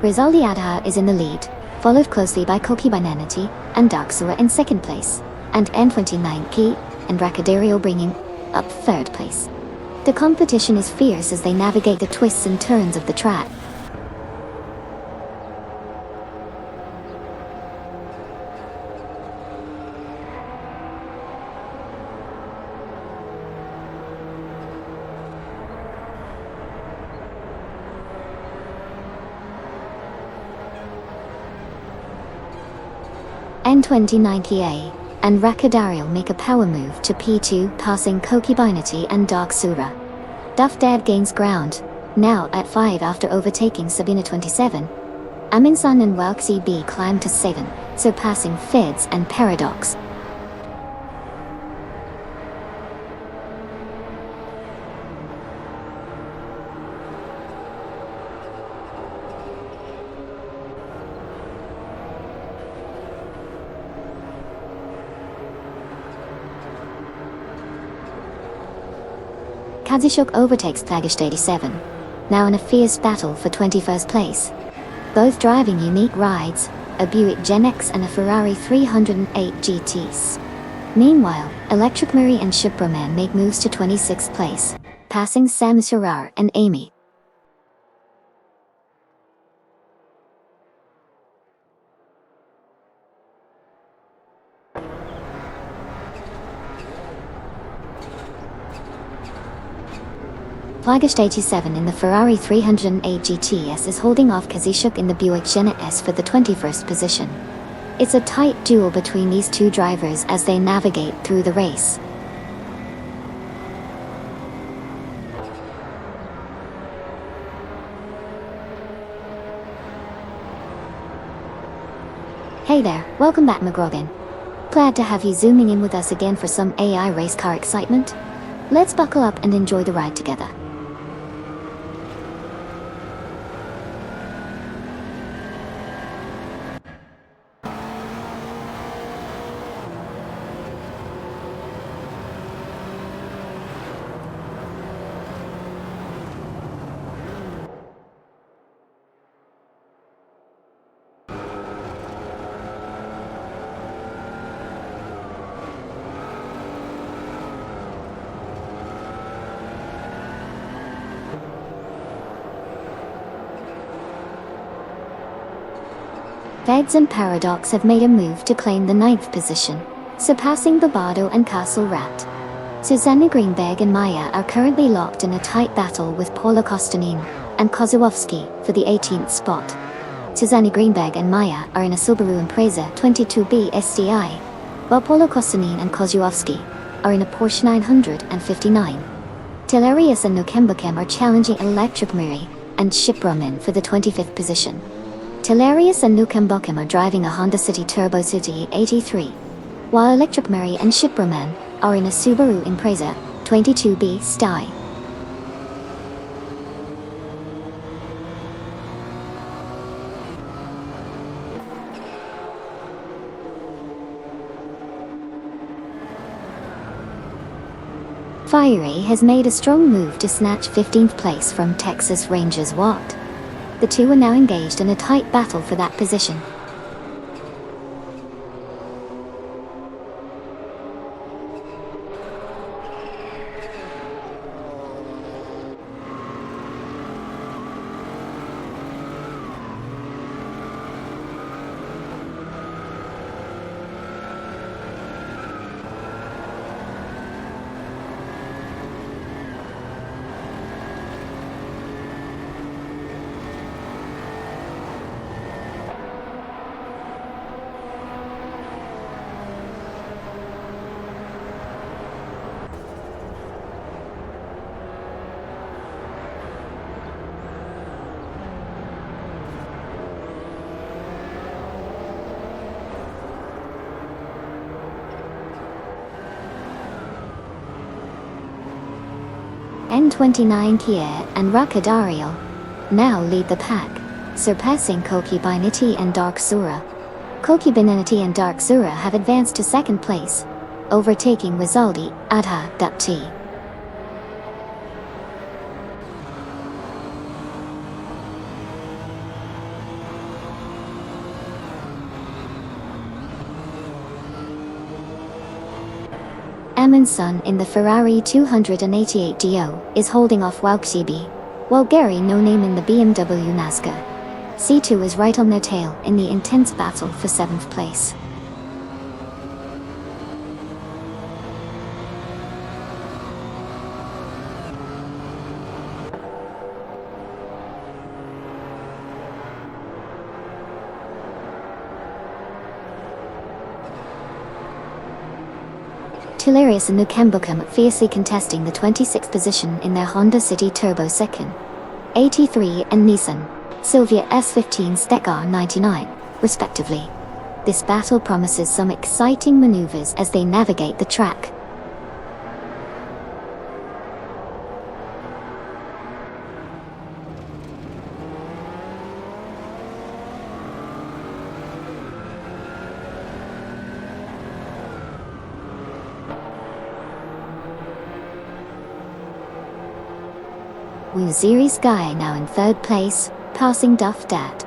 Rizaldi Adha is in the lead, followed closely by Kokibinanity and Darksura in second place, and N29 Key and Racadario bringing up third place. The competition is fierce as they navigate the twists and turns of the track. N29KA and Racadario make a power move to P2, passing Kokibinity and Darksura. Duff Dad gains ground, now at 5 after overtaking Sabina 27. Aminsan and Wauxi B climb to 7, surpassing Fids and Paradox. Kazishuk overtakes Plagish 87, now in a fierce battle for 21st place. Both driving unique rides, a Buick Gen X and a Ferrari 308 GTs. Meanwhile, Electric Murray and Shiproman make moves to 26th place, passing Sam Surar and Amy. Plagish 87 in the Ferrari 308 GTS is holding off Kazishuk in the Buick Gen S for the 21st position. It's a tight duel between these two drivers as they navigate through the race. Hey there, welcome back McGrogan. Glad to have you zooming in with us again for some AI race car excitement. Let's buckle up and enjoy the ride together. Veds and Paradox have made a move to claim the 9th position, surpassing Bobado and Castle Rat. Susanna Greenberg and Maya are currently locked in a tight battle with Paula Kostanin and Kozłowski for the 18th spot. Susanna Greenberg and Maya are in a Subaru Impreza 22B STI, while Paula Kostanin and Kozłowski are in a Porsche 959. Tellerius and Nukembakem are challenging Electric Murray and Shiproman for the 25th position. Tellerius and Nukembakem are driving a Honda City Turbo City 83, while Electric Murray and Shiproman are in a Subaru Impreza 22B STI. Fiery has made a strong move to snatch 15th place from Texas Rangers Watt. The two are now engaged in a tight battle for that position. N29 Kia and Racadario now lead the pack, surpassing Kokibinity and Darksura. Kokibinity and Darksura have advanced to second place, overtaking Rizaldi, Adha.T. Chairman's son in the Ferrari 288 Gio is holding off Walkshibi, while Gary No Name in the BMW NASCAR C2 is right on their tail in the intense battle for 7th place. Tularius and Nukembukum fiercely contesting the 26th position in their Honda City Turbo second, 83 and Nissan Silvia S15 Stekar 99, respectively. This battle promises some exciting maneuvers as they navigate the track. Series Guy now in 3rd place, passing Duff Dad.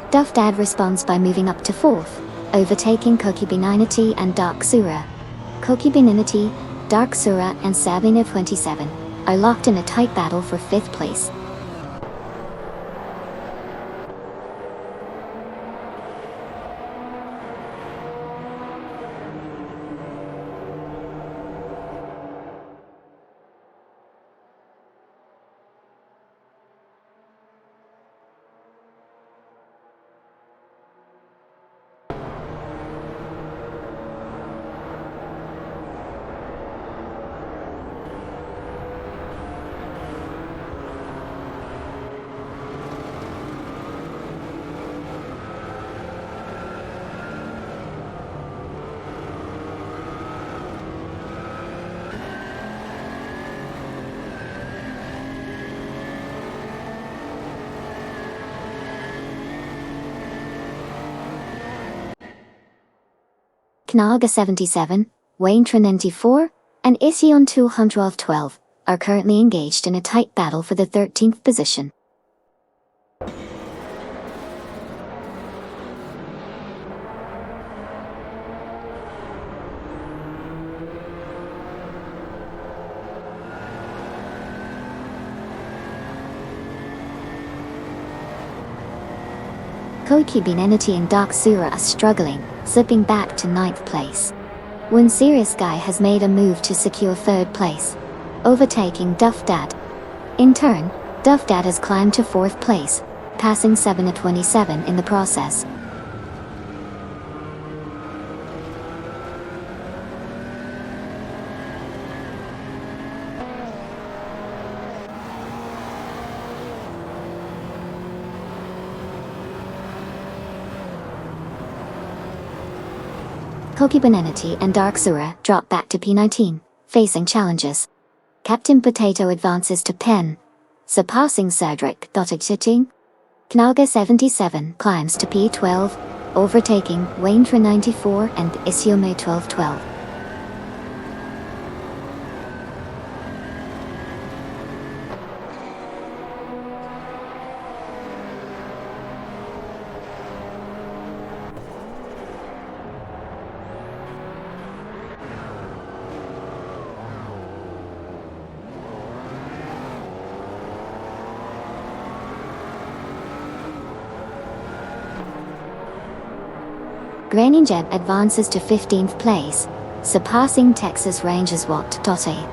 Duff Dad responds by moving up to 4th, overtaking Koki Beninity and Dark Sura. Koki Beninity, Dark Sura and Sabina 27 are locked in a tight battle for 5th place. Knaga 77, Wayne 94, and Ision 212 are currently engaged in a tight battle for the 13th position. Koiki Binenity and Dark Sura are struggling, slipping back to 9th place. One Serious Guy has made a move to secure 3rd place, overtaking Duff Dad. In turn, Duff Dad has climbed to 4th place, passing 7-27 in the process. Koki Benenity and Dark Sura drop back to P19, facing challenges. Captain Potato advances to Pen, surpassing Cedric Dottichiting. Knaga 77 climbs to P12, overtaking Waintra 94 and Isiome 1212. Graninjeb advances to 15th place, surpassing Texas Rangers Watt Totte.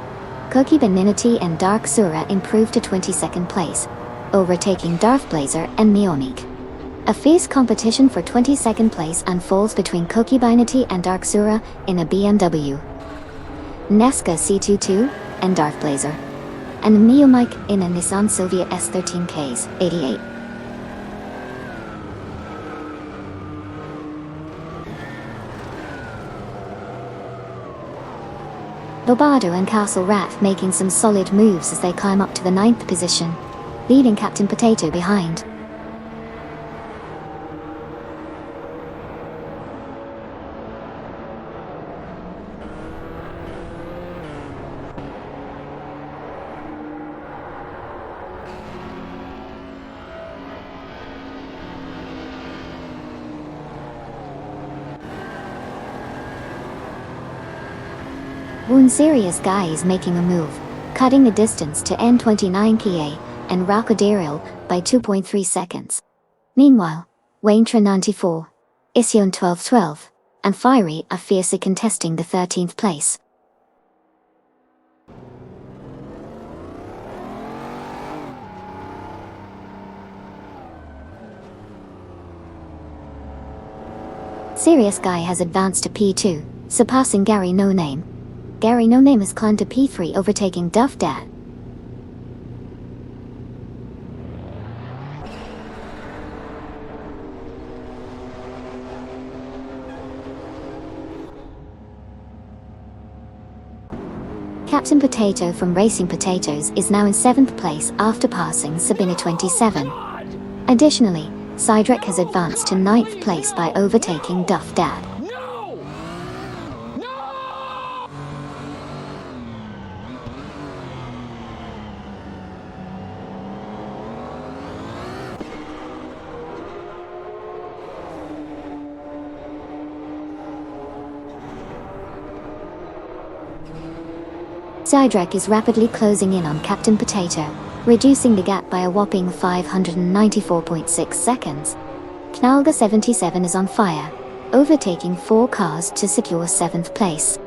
Koki Beninity and Dark Sura improve to 22nd place, overtaking Darth Blazer and Neomik. A fierce competition for 22nd place unfolds between Koki Beninity and Dark Sura in a BMW Nesca C22 and Darth Blazer, and Neomik in a Nissan Silvia S13Ks 88. Bobado and Castle Rat making some solid moves as they climb up to the 9th position, leaving Captain Potato behind. One serious guy is making a move, cutting the distance to N29 Kia and Rockadiril by 2.3 seconds. Meanwhile, Waintra 94, Ision 1212, and Fiery are fiercely contesting the 13th place. Serious Guy has advanced to P2, surpassing Gary No Name. Gary No Name has climbed to P3, overtaking Duff Dad. Captain Potato from Racing Potatoes is now in 7th place after passing Sabina 27. Additionally, Cydrek has advanced to 9th place by overtaking Duff Dad. Cydrek is rapidly closing in on Captain Potato, reducing the gap by a whopping 594.6 seconds. Knalga 77 is on fire, overtaking 4 cars to secure 7th place.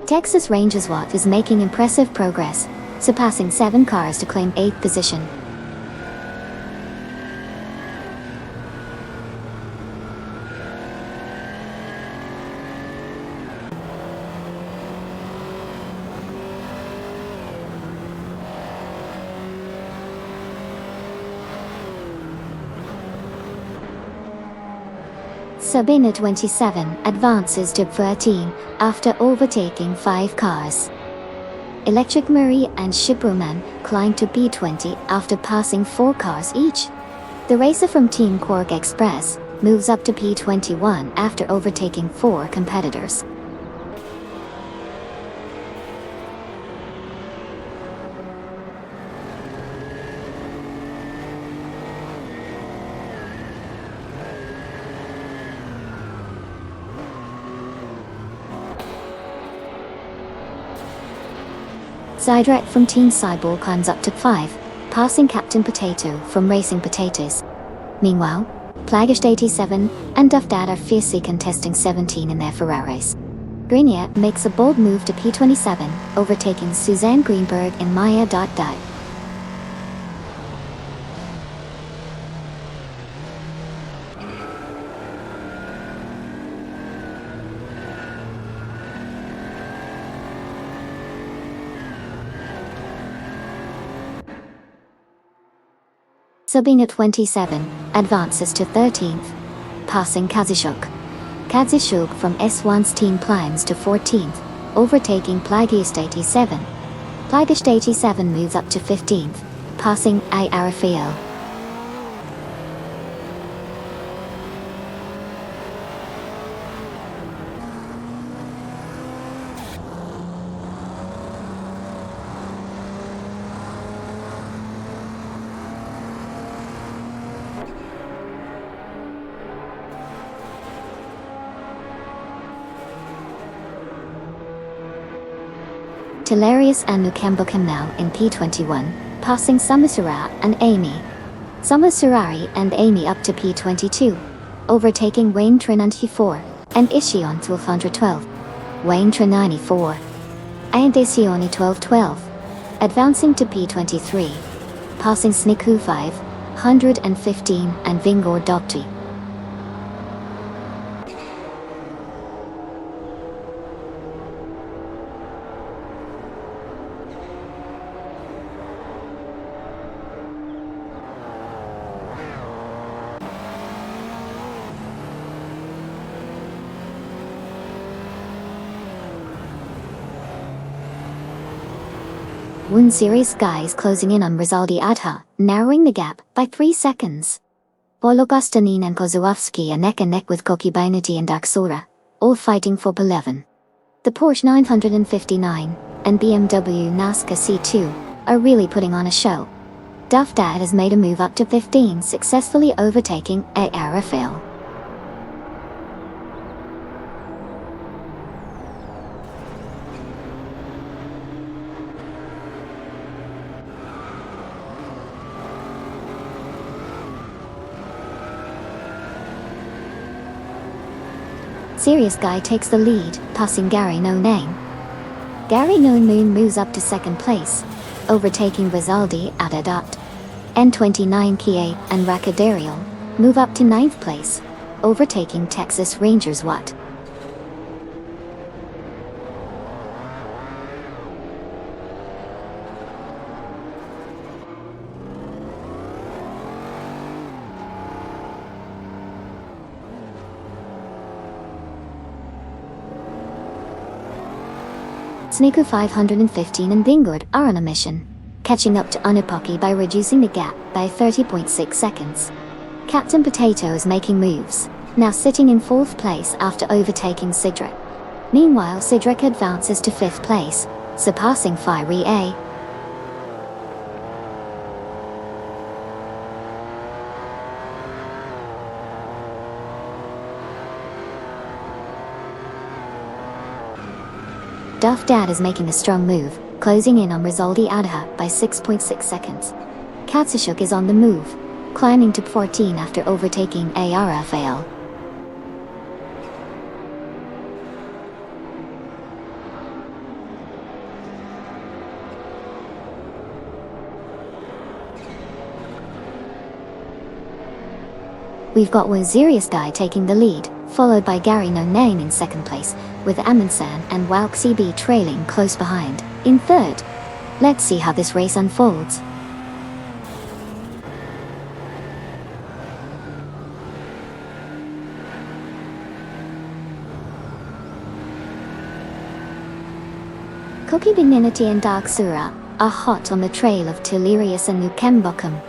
Texas Rangers Watt is making impressive progress, surpassing 7 cars to claim 8th position. Sabina 27 advances to 13 after overtaking 5 cars. Electric Murray and Shibroman climb to P20 after passing 4 cars each. The racer from Team Quark Express moves up to P21 after overtaking 4 competitors. Cydrek from Team Cyborg climbs up to 5, passing Captain Potato from Racing Potatoes. Meanwhile, Plagish 87 and Duff Dad are fiercely contesting 17 in their Ferraris. Grenier makes a bold move to P27, overtaking Suzanne Greenberg and Maya. Sabina 27 advances to 13th, passing Kazishuk. Kazishuk from S1's team climbs to 14th, overtaking Plagiist 87. Plagiist 87 moves up to 15th, passing I Arafael. Hilarious and Nukembukum now in P21, passing Samasura and Amy. Samasurari and Amy up to P22, overtaking Wayne 94 and Ishion 1212. Wayne 94 and Isioni 1212, advancing to P23, passing Sniku 515 and Vingor Dokti. One serious guy is closing in on Rizaldi Adha, narrowing the gap by 3 seconds. Bologostanin and Kozłowski are neck and neck with Kokibainati and Daksora, all fighting for P11. The Porsche 959 and BMW NASCAR C2 are really putting on a show. Duff Dad has made a move up to 15, successfully overtaking A. Arafael. Serious Guy takes the lead, passing Gary No Name. Gary No Name moves up to second place, overtaking Rizaldi at a dot. N29 Kia and Racadariel move up to ninth place, overtaking Texas Rangers Watt. Sneaker 515 and Vingord are on a mission, catching up to Unipaki by reducing the gap by 30.6 seconds. Captain Potato is making moves, now sitting in 4th place after overtaking Sidrick. Meanwhile, Sidrick advances to 5th place, surpassing Fiery A. Duff Dad is making a strong move, closing in on Rizaldi Adha by 6.6 seconds. Katsushuk is on the move, climbing to 14 after overtaking ARFAL. We've got one Serious Guy taking the lead, followed by Gary No Name in second place, with Amundsen and Walk CB trailing close behind, in third. Let's see how this race unfolds. Cookie Beninity and Dark Sura are hot on the trail of Delirious and Nukembokum,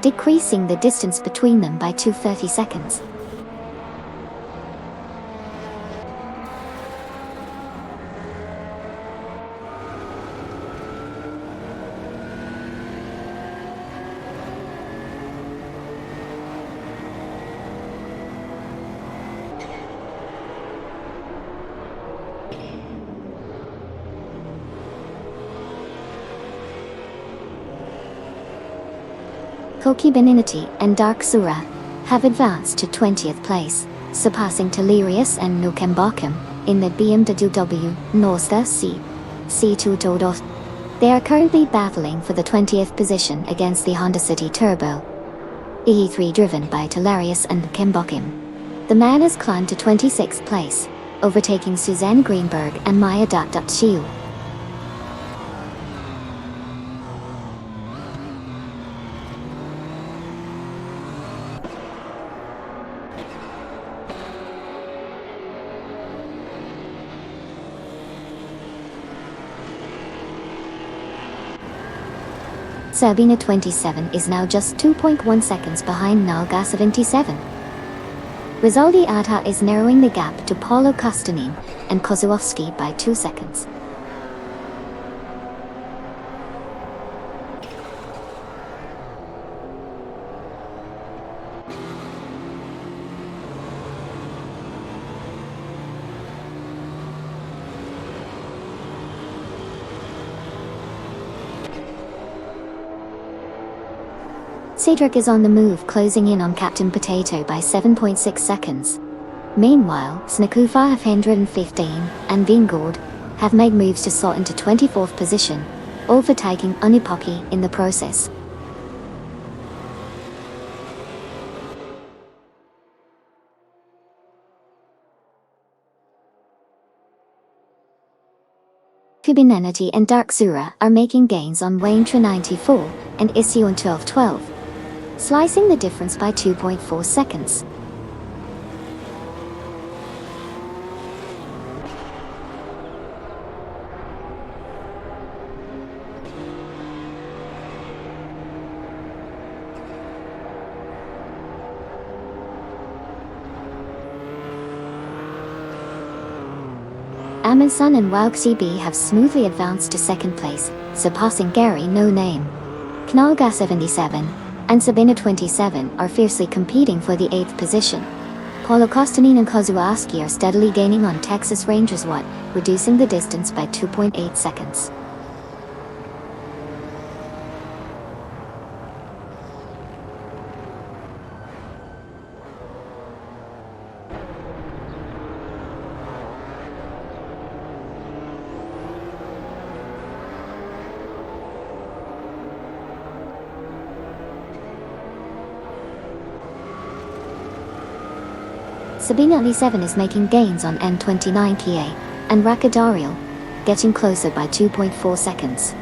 decreasing the distance between them by 2:30 seconds. Koki Beninity and Dark Sura have advanced to 20th place, surpassing Delirious and Nukembokum in the BMW Norsta C2 Todos. They are currently battling for the 20th position against the Honda City Turbo E3 driven by Delirious and Nukembokum. The man has climbed to 26th place, overtaking Suzanne Greenberg and Maya Shiu. Sabina 27 is now just 2.1 seconds behind Nalga 77. Rizaldi Adha is narrowing the gap to Paulo Kostanin and Kozłowski by 2 seconds. Cedric is on the move, closing in on Captain Potato by 7.6 seconds. Meanwhile, Snaku 515 and Vingord have made moves to slot into 24th position, overtaking Unipoki in the process. Kubinenity and Dark Sura are making gains on Waintra 94 and Issue on 1212. Slicing the difference by 2.4 seconds. Amundsen and Wauk CB have smoothly advanced to second place, surpassing Gary No Name. Knalga 77 and Sabina 27 are fiercely competing for the 8th position. Paulo Kostanin and Kozłowski are steadily gaining on Texas Rangers Watt, reducing the distance by 2.8 seconds. Sabina 97 is making gains on N29 Kia, and Rakadariel, getting closer by 2.4 seconds.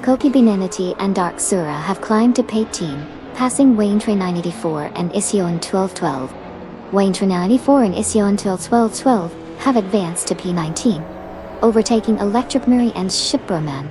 Koki Binenity and Dark Sura have climbed to P18, passing Wayne Train 984 and Ision 1212. Wayne Train 984 and Ision 1212 have advanced to P19, overtaking Electric Miri and Shiproman.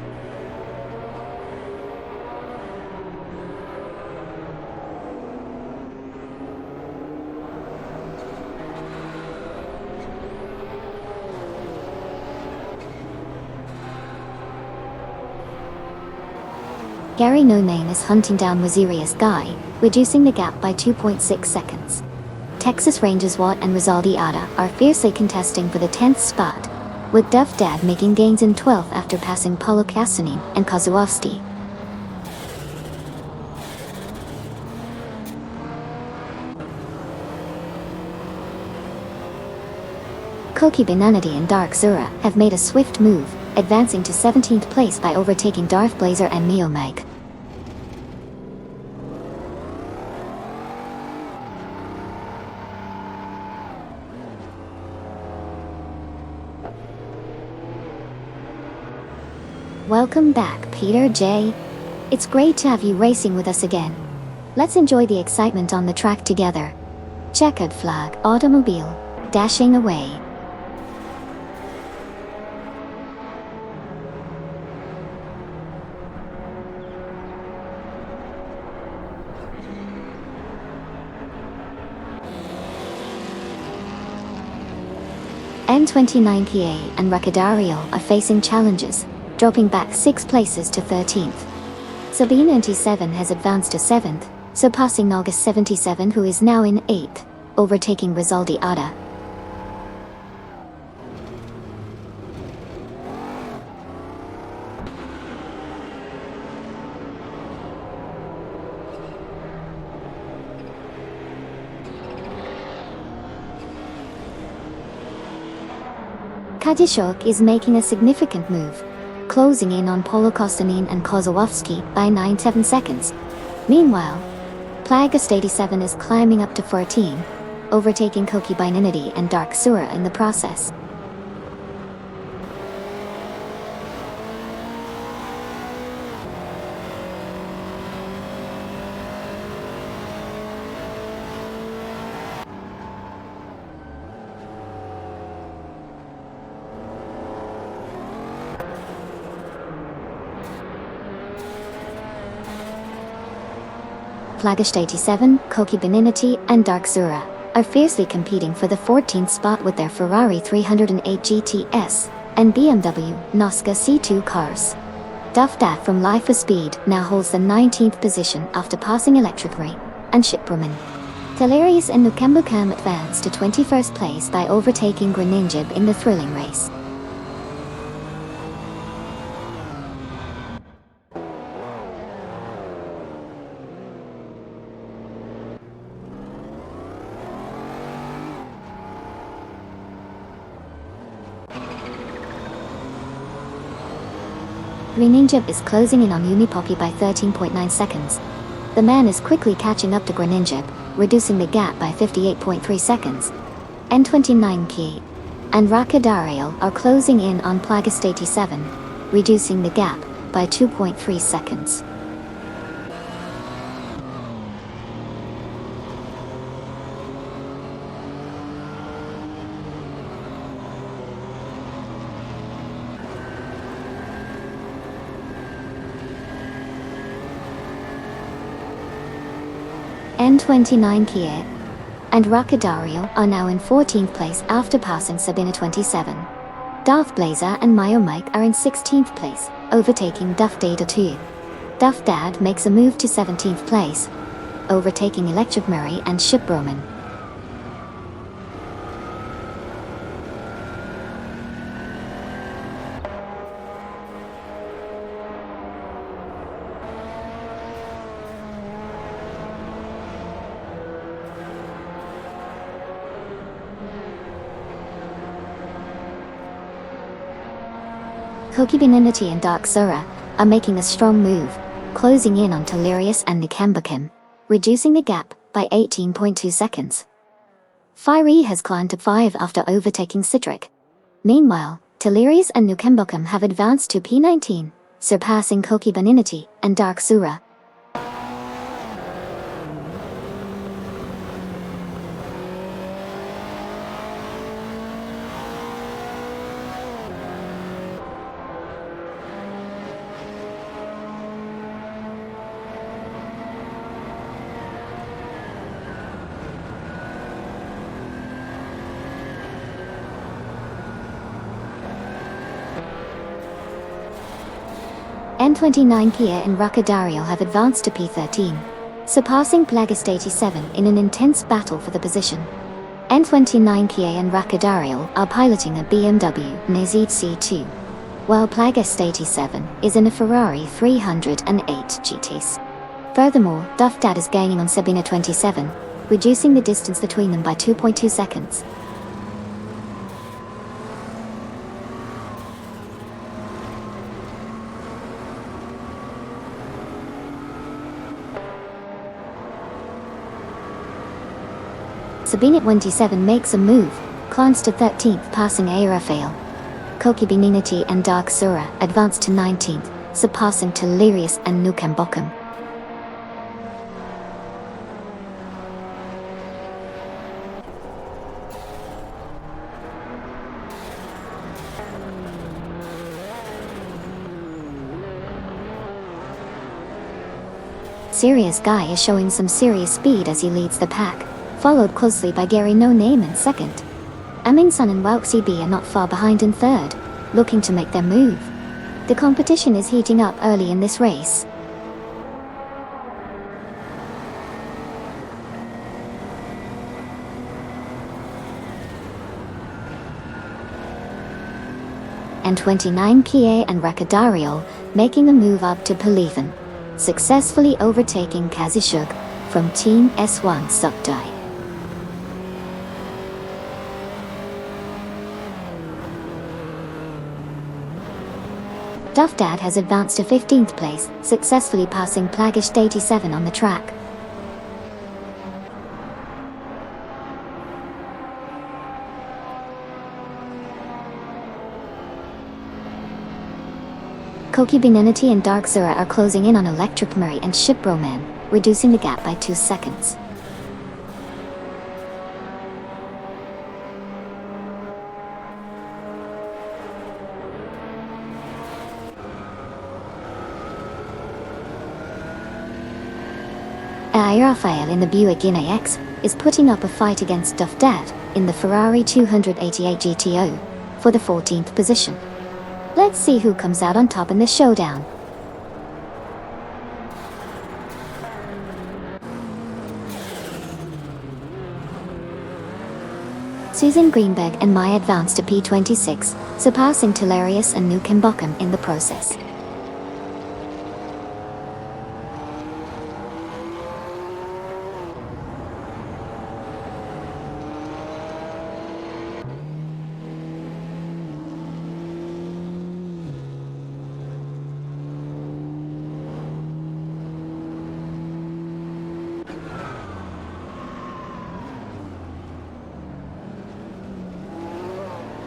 Gary No Name is hunting down Wazirius Guy, reducing the gap by 2.6 seconds. Texas Rangers Watt and Rizaldi Ada are fiercely contesting for the 10th spot, with Duff Dad making gains in 12th after passing Paulo Kasanin and Kozłowski. Koki Binanity and Dark Zura have made a swift move, advancing to 17th place by overtaking Darth Blazer and Miomag. Welcome back, Peter J. It's great to have you racing with us again. Let's enjoy the excitement on the track together. Checkered flag automobile, dashing away. N29 PA and Rakadario are facing challenges, dropping back 6 places to 13th. Sabine 97 has advanced to 7th, surpassing August 77 who is now in 8th, overtaking Rizaldi Ada. Kadishok is making a significant move, closing in on Paulo Kostanin and Kozłowski by 9.7 seconds. Meanwhile, Plagast 87 is climbing up to 14, overtaking Koki Binanity and Dark Sura in the process. Plagast 87, Koki Binanity, and Dark Zura are fiercely competing for the 14th spot with their Ferrari 308 GTS and BMW Nosca C2 cars. Duff Dat from Life of Speed now holds the 19th position after passing Electric Ray and Shiproman. Talarius and Nukembukam advanced to 21st place by overtaking Greninjib in the thrilling race. Greninjib is closing in on Unipoppy by 13.9 seconds. The man is quickly catching up to Greninjib, reducing the gap by 58.3 seconds. N29 Key and Rakadariel are closing in on Plagast 87, reducing the gap by 2.3 seconds. N29 Kia and Rakadario are now in 14th place after passing Sabina 27. Darth Blazer and Mayo Mike are in 16th place, overtaking Duff Data 2. Duff Dad makes a move to 17th place, overtaking Electric Murray and Shiproman. Koki Binanity and Dark Sura are making a strong move, closing in on Talarius and Nikembakim, reducing the gap by 18.2 seconds. Fiery has climbed to 5 after overtaking Citric. Meanwhile, Delirious and Nukembokum have advanced to P19, surpassing Koki Beninity and Dark Sura. N29 Kia and Rocadario have advanced to P13, surpassing Plagist 87 in an intense battle for the position. N29 Kia and Rocadario are piloting a BMW Nemuno C2, while Plagist 87 is in a Ferrari 308 GTs. Furthermore, Duffdad is gaining on Sabina 27, reducing the distance between them by 2.2 seconds. Sabina 27 makes a move, climbs to 13th passing Aerofail. Koki Beninity and Dark Sura advance to 19th, surpassing Delirious and Nukembokum. Serious Guy is showing some serious speed as he leads the pack, followed closely by Gary No Name in second. Amin Sun and Wouk CB are not far behind in third, looking to make their move. The competition is heating up early in this race. N29 Kia and Rocadario making a move up to P11, successfully overtaking Kazishug from Team S1 Sukdai. Duffdad has advanced to 15th place, successfully passing Plagist 87 on the track. Koki Beninity and Dark Sura are closing in on Electric Murray and Shipbroman, reducing the gap by 2 seconds. Aerofail in the Buick X is putting up a fight against Duffdad in the Ferrari 288 GTO for the 14th position. Let's see who comes out on top in this showdown. Susan Greenberg and Maya advanced to P26, surpassing Delirious and Nukembokum in the process.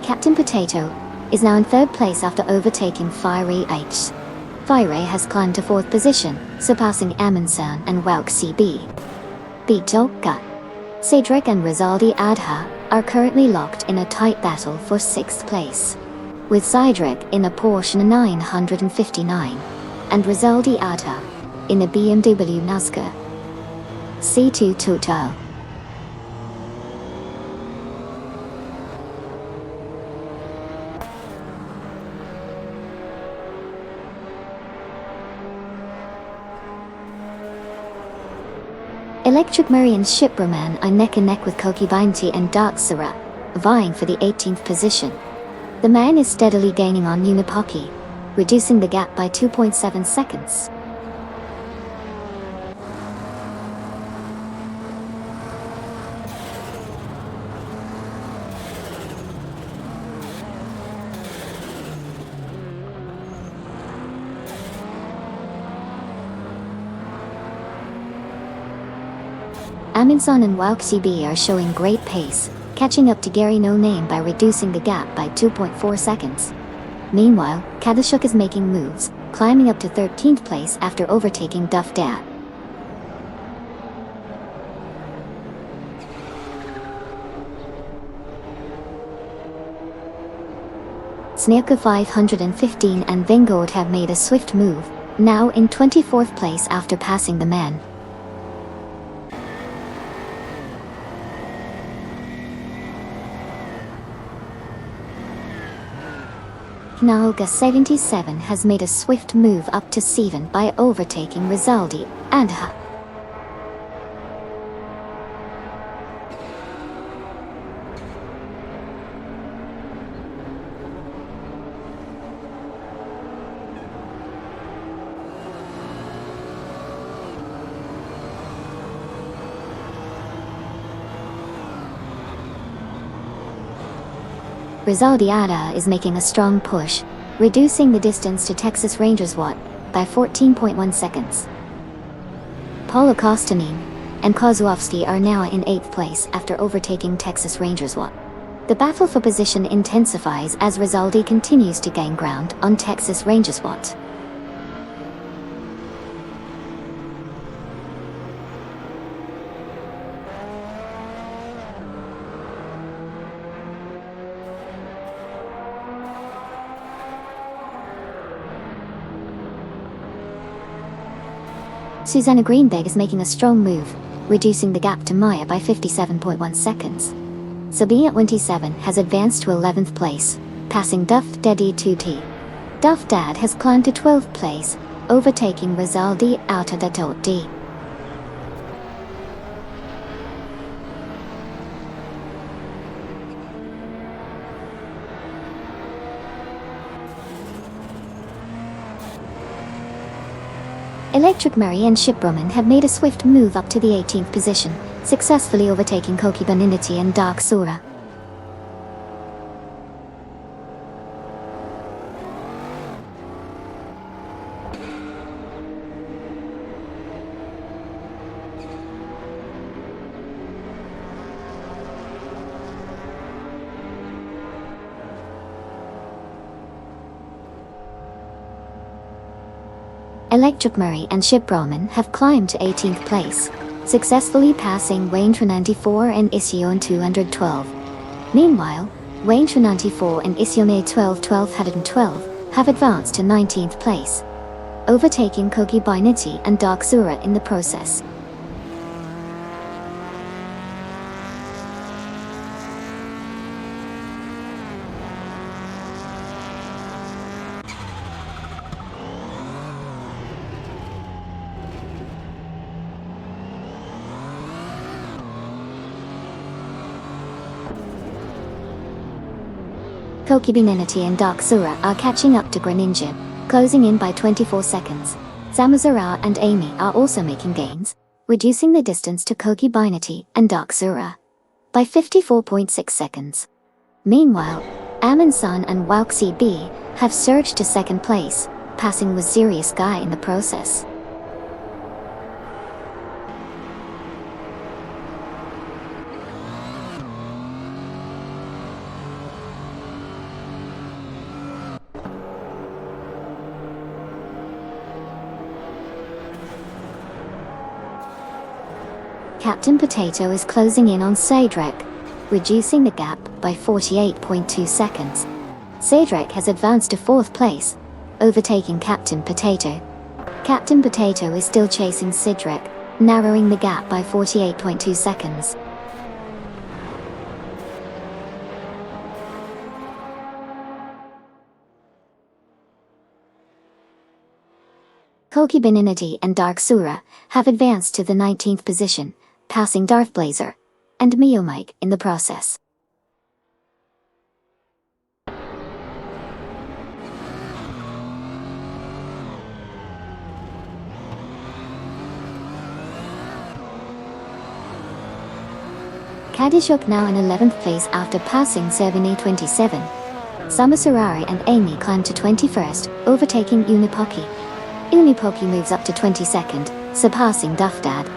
Captain Potato is now in third place after overtaking Fiery H. Fiery has climbed to fourth position, surpassing Amundsen and Wouk CB. Bitoka, Cedric and Rizaldi Adha are currently locked in a tight battle for sixth place, with Cedric in a Porsche 959 and Rizaldi Adha in a BMW Nazca C2 Tuto. Electric Murray and Shipbroman are neck and neck with Koki Beninity and Dark Sura, vying for the 18th position. The man is steadily gaining on Unipoki, reducing the gap by 2.7 seconds. Amundsen and Wout B are showing great pace, catching up to Gary No Name by reducing the gap by 2.4 seconds. Meanwhile, Kadashuk is making moves, climbing up to 13th place after overtaking Duff Dad. Snake 515 and Vingord have made a swift move, now in 24th place after passing the man. Knalga 77 has made a swift move up to 7 by overtaking Rizaldi and Ha. Rizaldi Ada is making a strong push, reducing the distance to Texas Rangers Watt by 14.1 seconds. Paulo Kostanin and Kozłowski are now in 8th place after overtaking Texas Rangers Watt. The battle for position intensifies as Rizaldi continues to gain ground on Texas Rangers Watt. Susanna Greenberg is making a strong move, reducing the gap to Maya by 57.1 seconds. Sabina 27 has advanced to 11th place, passing Duff Daddy 2T. Duff Dad has climbed to 12th place, overtaking Rizaldi out of the D. Electric Murray and Shiproman have made a swift move up to the 18th position, successfully overtaking Koki Baninity and Dark Sura. Electric Murray and Shiproman have climbed to 18th place, successfully passing Wayne 94 and Ision 212. Meanwhile, Wayne 94 and Isione 112 have advanced to 19th place, overtaking Koki Bainiti and Dark Sura in the process. Koki Baninity and Dark Sura are catching up to Greninja, closing in by 24 seconds. Zamazara and Amy are also making gains, reducing the distance to Koki Bainiti and Dark Sura by 54.6 seconds. Meanwhile, Amundsen and Wout B have surged to 2nd place, passing with Sirius Guy in the process. Captain Potato is closing in on Cedric, reducing the gap by 48.2 seconds. Cedric has advanced to 4th place, overtaking Captain Potato. Captain Potato is still chasing Cedric, narrowing the gap by 48.2 seconds. Koki Baninity and Dark Sura have advanced to the 19th position, passing Darth Blazer and Miomike in the process. Kadishuk now in 11th place after passing Servine 27. Samasurari and Amy climb to 21st, overtaking Unipoki. Unipoki moves up to 22nd, surpassing Duff Dad.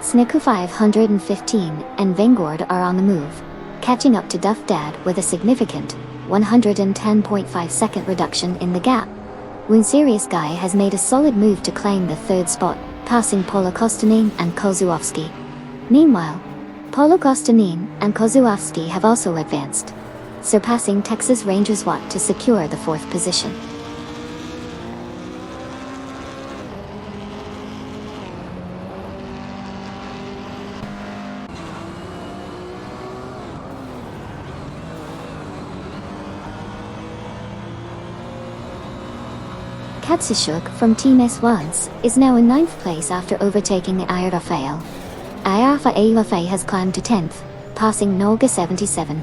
Snicker 515 and Vanguard are on the move, catching up to Duff Dad with a significant 110.5 second reduction in the gap. One Serious Guy has made a solid move to claim the third spot, passing Polo Kostanin and Kozłowski. Meanwhile, Polo Kostanin and Kozłowski have also advanced, surpassing Texas Rangers Watt to secure the fourth position. Katsushuk from Team S1s is now in 9th place after overtaking Ayrafael. Ayrafael has climbed to 10th, passing Nolga 77.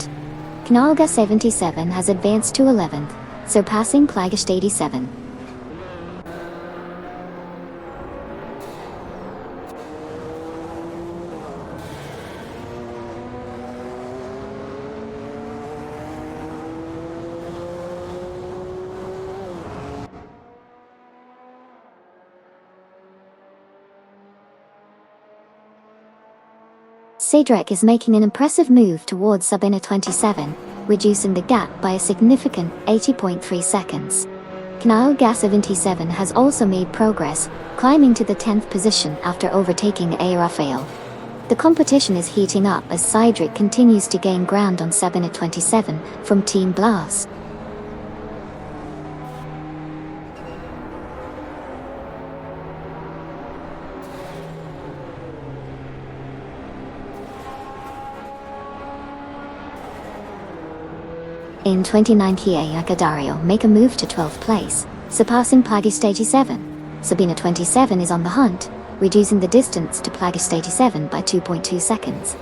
Knolga 77 has advanced to 11th, surpassing Plagist 87. Cedric is making an impressive move towards Sabina 27, reducing the gap by a significant 80.3 seconds. Knolga 77 has also made progress, climbing to the 10th position after overtaking Ayrafael. The competition is heating up as Cedric continues to gain ground on Sabina 27 from Team Blas. In 29 Kia Yacadario make a move to 12th place, surpassing Plagist 87. Sabina 27 is on the hunt, reducing the distance to Plagist 87 by 2.2 seconds.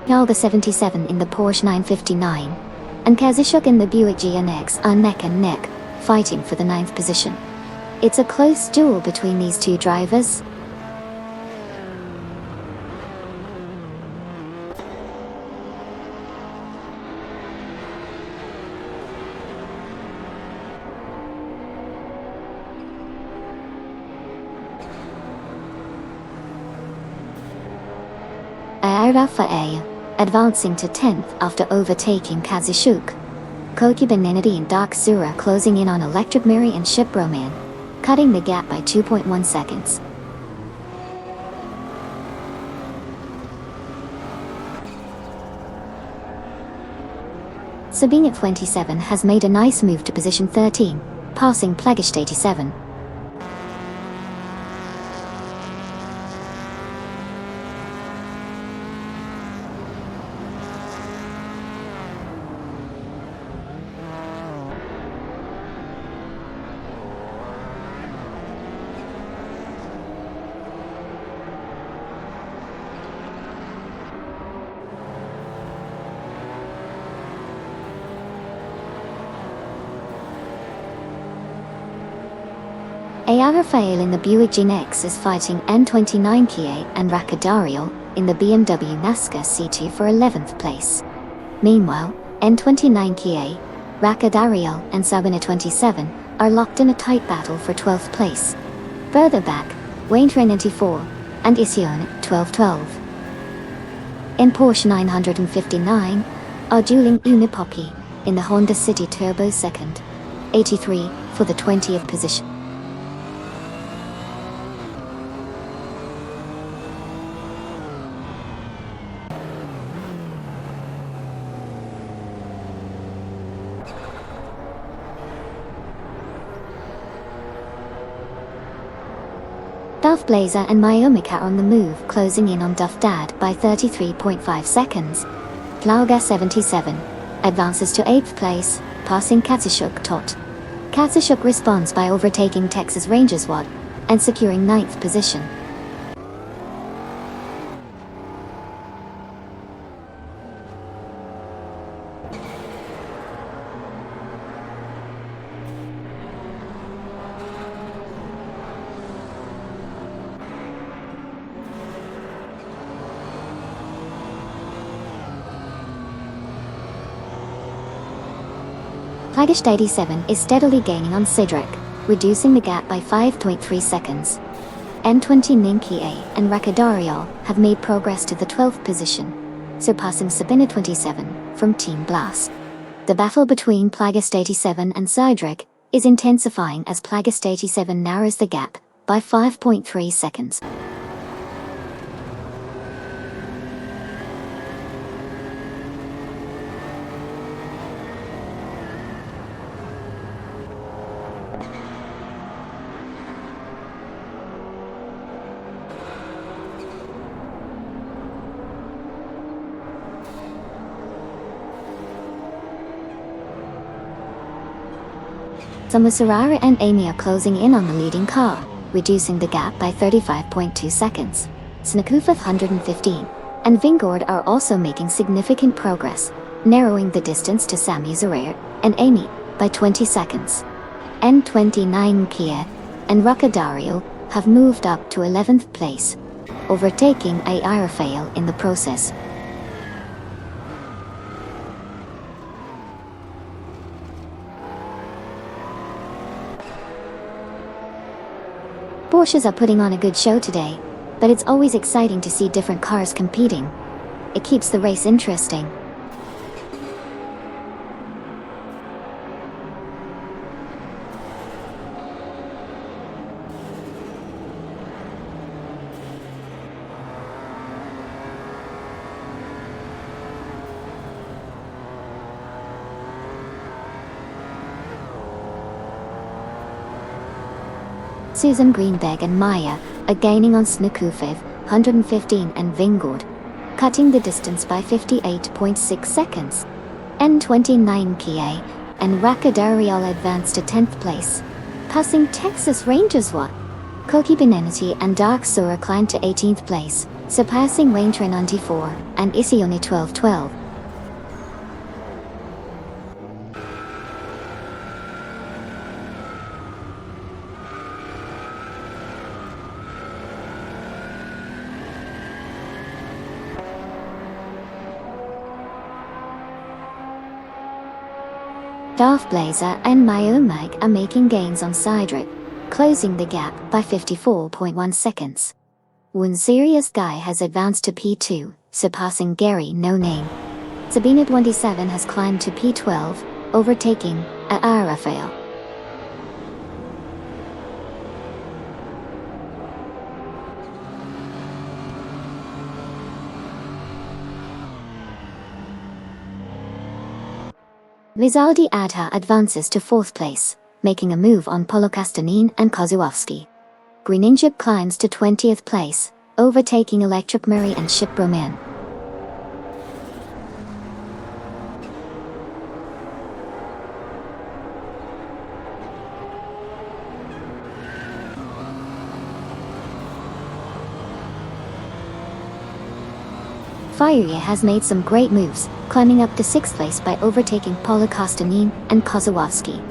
Nolga 77 in the Porsche 959, and Kazushuk in the Buick GNX are neck and neck, fighting for the 9th position. It's a close duel between these two drivers. Ayrafael, advancing to 10th after overtaking Kazushuk. Koki Benenity and Dark Sura closing in on Electric Miri and Ship Roman, cutting the gap by 2.1 seconds. Sabina 27 has made a nice move to position 13, passing Plagist 87. Ayrafael in the Buick GNX is fighting N29 Kia and Rakadario in the BMW NASCAR C2 for 11th place. Meanwhile, N29 Kia, Rakadario and Sabina 27 are locked in a tight battle for 12th place. Further back, Wayne 94 and Ision 1212. In Porsche 959 are dueling Unipoppy in the Honda City Turbo 2nd, 83 for the 20th position. Duff Blazer and Myomik are on the move, closing in on Duff Dad by 33.5 seconds. Plauga 77 advances to 8th place, passing Katsushuk Tot. Katsushuk responds by overtaking Texas Rangers Watt and securing 9th position. Plagist 87 is steadily gaining on Cedric, reducing the gap by 5.3 seconds. N20 Ninkie and Rakadariol have made progress to the 12th position, surpassing Sabina 27 from Team Blast. The battle between Plagist 87 and Cedric is intensifying as Plagist 87 narrows the gap by 5.3 seconds. Samusarara and Amy are closing in on the leading car, reducing the gap by 35.2 seconds. Snakufith 115 and Vingord are also making significant progress, narrowing the distance to Samusarara and Amy by 20 seconds. N29 Kia and Rakadario have moved up to 11th place, overtaking Airafael in the process. Porsches are putting on a good show today, but it's always exciting to see different cars competing. It keeps the race interesting. Susan Greenberg and Maya are gaining on Snakufith 115 and Vingord, cutting the distance by 58.6 seconds. N29 Kia and Rakadarial advance to 10th place, passing Texas Rangers Watt. Koki Benenity and Dark Sora climbed to 18th place, surpassing Waintra 94 and Isione 1212. Darth Blazer and Myomag are making gains on Cedric, closing the gap by 54.1 seconds. One Serious Guy has advanced to P2, surpassing Gary No Name. Sabina 27 has climbed to P12, overtaking Airafael. Lizaldi Adha advances to 4th place, making a move on Polokastanin and Kozłowski. Greninja climbs to 20th place, overtaking Electric Murray and Shipbroman. Fiery has made some great moves, climbing up to 6th place by overtaking Polokastanin and Kozłowski.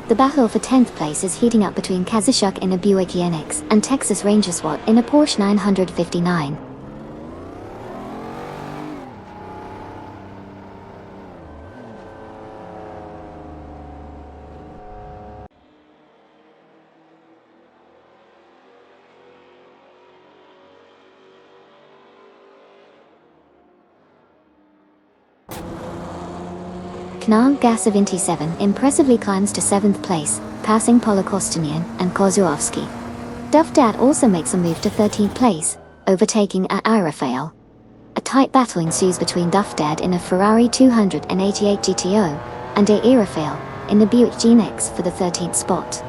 The battle for 10th place is heating up between Kazushuk in a Buick ENX and Texas Rangers Watt in a Porsche 959. Knal Gasav 27 impressively climbs to 7th place, passing Polokostinian and Kozłowski. Duff Dad also makes a move to 13th place, overtaking Airafael. A tight battle ensues between Duff Dad in a Ferrari 288 GTO and Airafael in the Buick GNX for the 13th spot.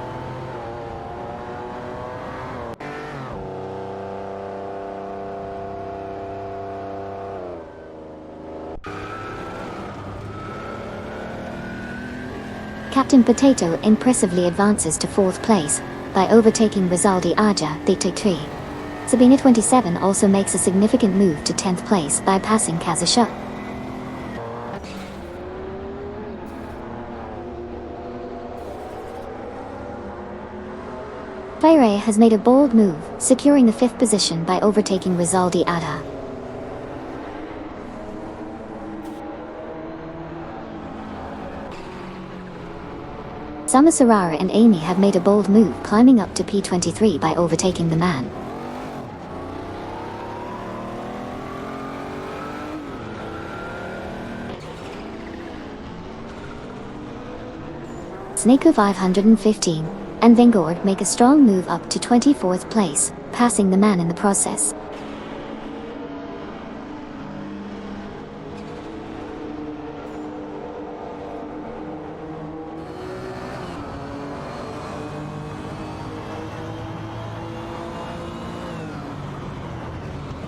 Captain Potato impressively advances to 4th place by overtaking Rizaldi Aja DT3. Sabina 27 also makes a significant move to 10th place by passing Kazushuk. Fire has made a bold move, securing the 5th position by overtaking Rizaldi Aja. Samusarara and Amy have made a bold move, climbing up to P23 by overtaking the man. Snaku 515 and Vingord make a strong move up to 24th place, passing the man in the process.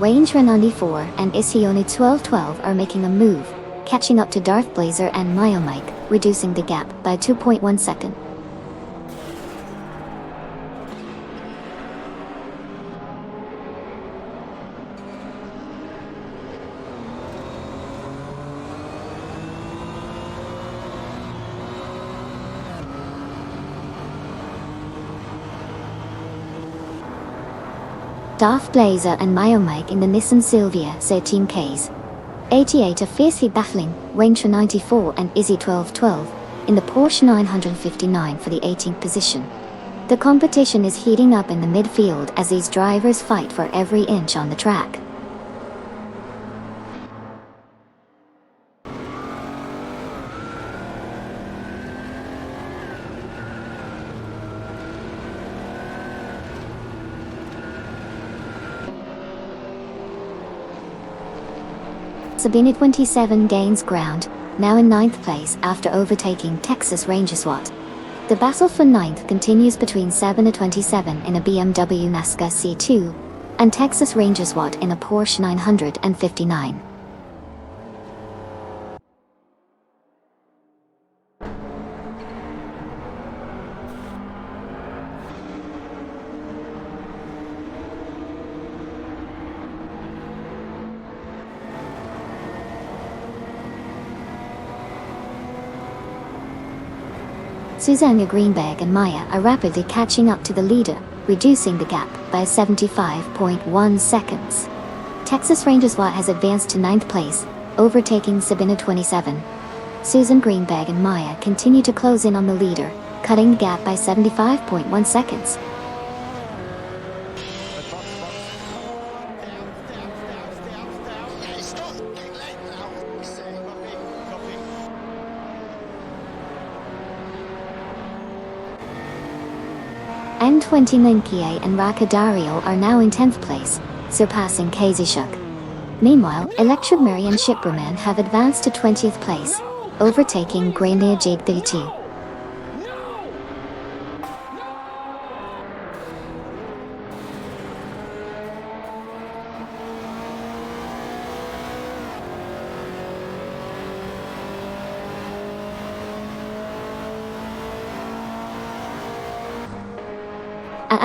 Wayne 94 and Isione 1212 are making a move, catching up to Darth Blazer and Myomike, reducing the gap by 2.1 seconds. Darth Blazer and Myomike in the Nissan Silvia say Team K's 88 are fiercely battling Wayne 94 and Izzy 1212 in the Porsche 959 for the 18th position. The competition is heating up in the midfield as these drivers fight for every inch on the track. Sabina 27 gains ground, now in 9th place after overtaking Texas Ranger SWAT. The battle for 9th continues between Sabina 27 in a BMW NASCAR C2 and Texas Ranger SWAT in a Porsche 959. Susanna Greenberg and Maya are rapidly catching up to the leader, reducing the gap by 75.1 seconds. Texas Ranger SWAT has advanced to 9th place, overtaking Sabina 27. Susan Greenberg and Maya continue to close in on the leader, cutting the gap by 75.1 seconds. N20 Ninkie and Raka Dario are now in 10th place, surpassing Kazishuk. Meanwhile, Electric Murray and Shipperman have advanced to 20th place, overtaking Grania Jade 32.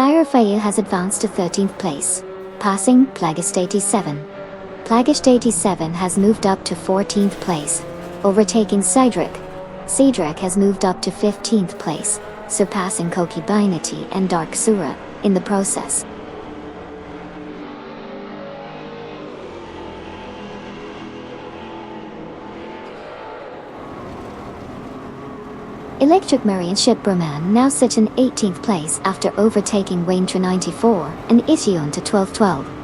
Aarafaya has advanced to 13th place, passing Plagist 87. Plagist 87 has moved up to 14th place, overtaking Cedric. Cedric has moved up to 15th place, surpassing Koki Binati and Dark Sura in the process. Electric Murray and Shipperman now sit in 18th place after overtaking Wayne 94 and Ision to 1212.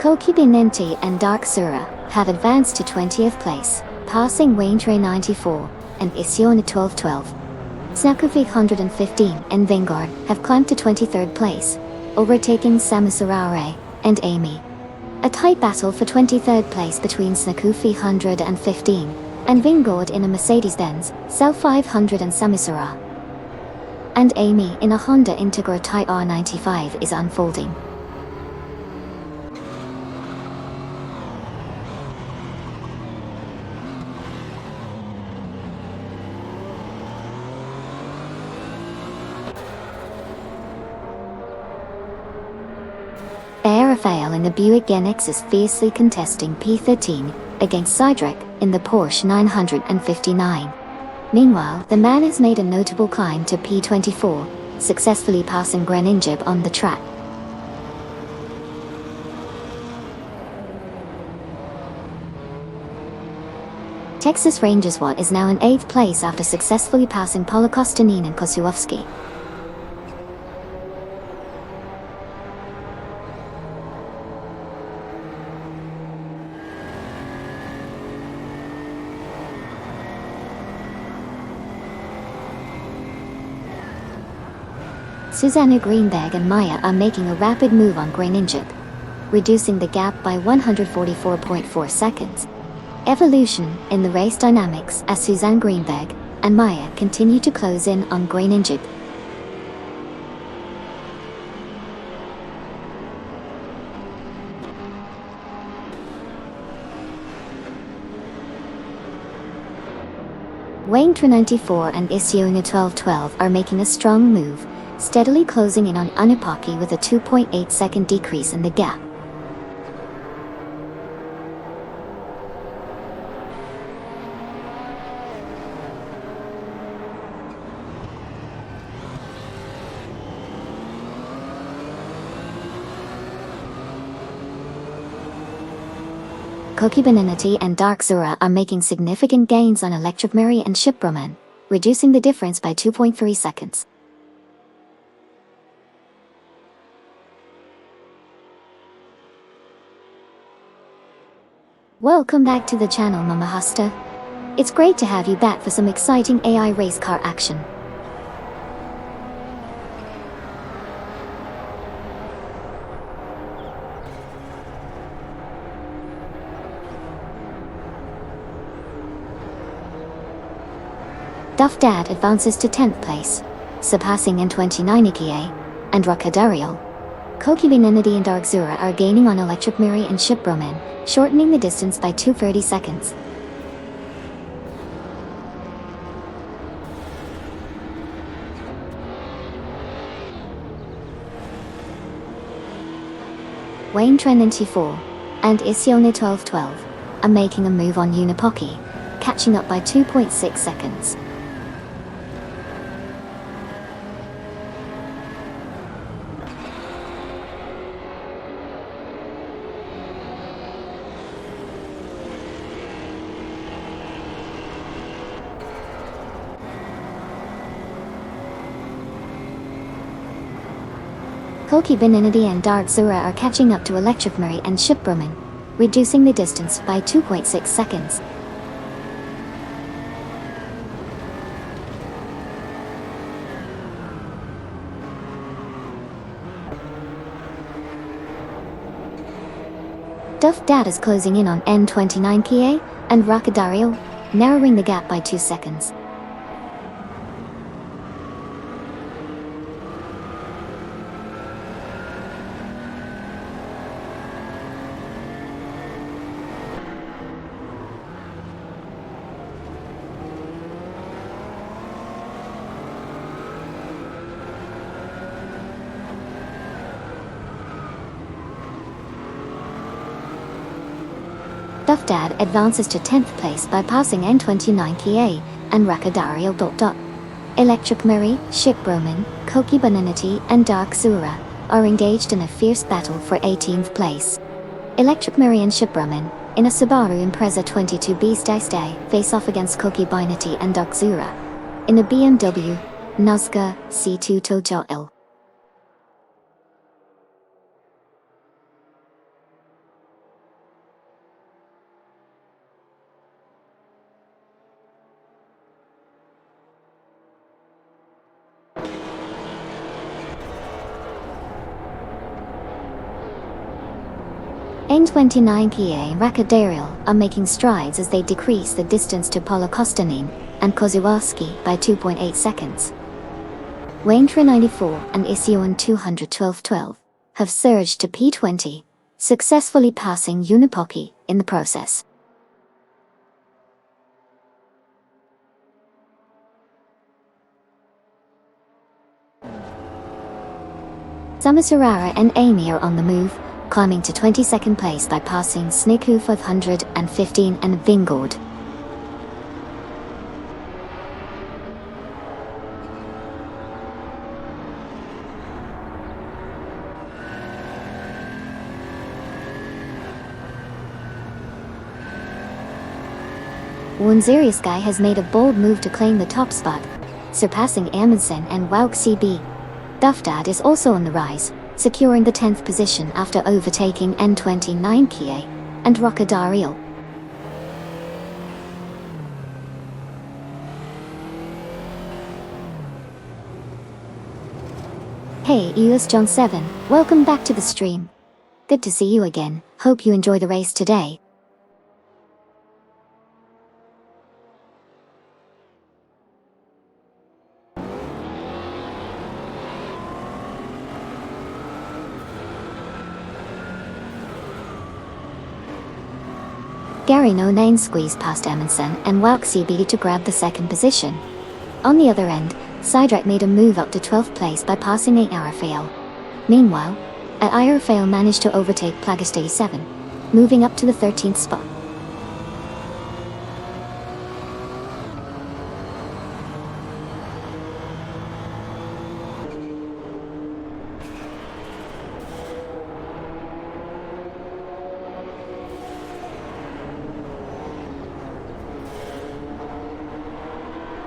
Koki Binenti and Dark Sura have advanced to 20th place, passing Wayne 94 and Isione 1212. Snakufi 115 and Vingard have climbed to 23rd place, overtaking Samusarare and Amy. A tight battle for 23rd place between Snakufi 115 and Vingard in a Mercedes-Benz Cell 500 and Samusara and Amy in a Honda Integra Type R95 is unfolding. Raphael in the Buick NX is fiercely contesting P13 against Cedric in the Porsche 959. Meanwhile, the man has made a notable climb to P24, successfully passing Greninjib on the track. Texas Rangers Watt is now in 8th place after successfully passing Polokostanin and Kozłowski. Susanna Greenberg and Maya are making a rapid move on Greninjib, reducing the gap by 144.4 seconds. Evolution in the race dynamics as Susanne Greenberg and Maya continue to close in on Greninjib. Wayne 394 and Isiona 1212 are making a strong move, steadily closing in on Anupaki with a 2.8-second decrease in the gap. Koki Beninati and Dark Zura are making significant gains on Electric Mary and Shiproman, reducing the difference by 2.3 seconds. Welcome back to the channel, Mama Hasta. It's great to have you back for some exciting AI race car action. Duff Dad advances to 10th place, surpassing N29 Ikie and Rocadario. Koki Beninati and Dark Zura are gaining on Electric Miri and Shiproman, shortening the distance by 230 seconds. Wayne 394 and Isiona 1212 are making a move on Unipoki, catching up by 2.6 seconds. Koki Beninati and Dark Zura are catching up to Electric Murray and Shiproman, reducing the distance by 2.6 seconds. Duff Dad is closing in on N29 Kie and Rocadario, narrowing the gap by 2 seconds. Duff Dad advances to 10th place by passing N29 Kie and Rocadario. Electric Murray, Shiproman, Koki Beninati and Dark Zura are engaged in a fierce battle for 18th place. Electric Murray and Shiproman, in a Subaru Impreza 22B face off against Koki Beninati and Dark Zura in a BMW Nazca C2 Total. N29 Kie and Rocadario are making strides as they decrease the distance to Polokostanin and Kozłowski by 2.8 seconds. Wayne 394 and Isiona 212 have surged to P20, successfully passing Unipoki in the process. Samusarara and Amy are on the move, climbing to 22nd place by passing Sniku 515 and Vingord. Ziedas has made a bold move to claim the top spot, surpassing Amundsen and Wout CB. Duftad is also on the rise, securing the 10th position after overtaking N29 Kia and Roccadariel. Hey US John 7, welcome back to the stream. Good to see you again, hope you enjoy the race today. Gary No Name squeezed past Amundsen and Wout CB to grab the 2nd position. On the other end, Sidrak made a move up to 12th place by passing Aerofale. Meanwhile, Aerofale managed to overtake Plagas 87, moving up to the 13th spot.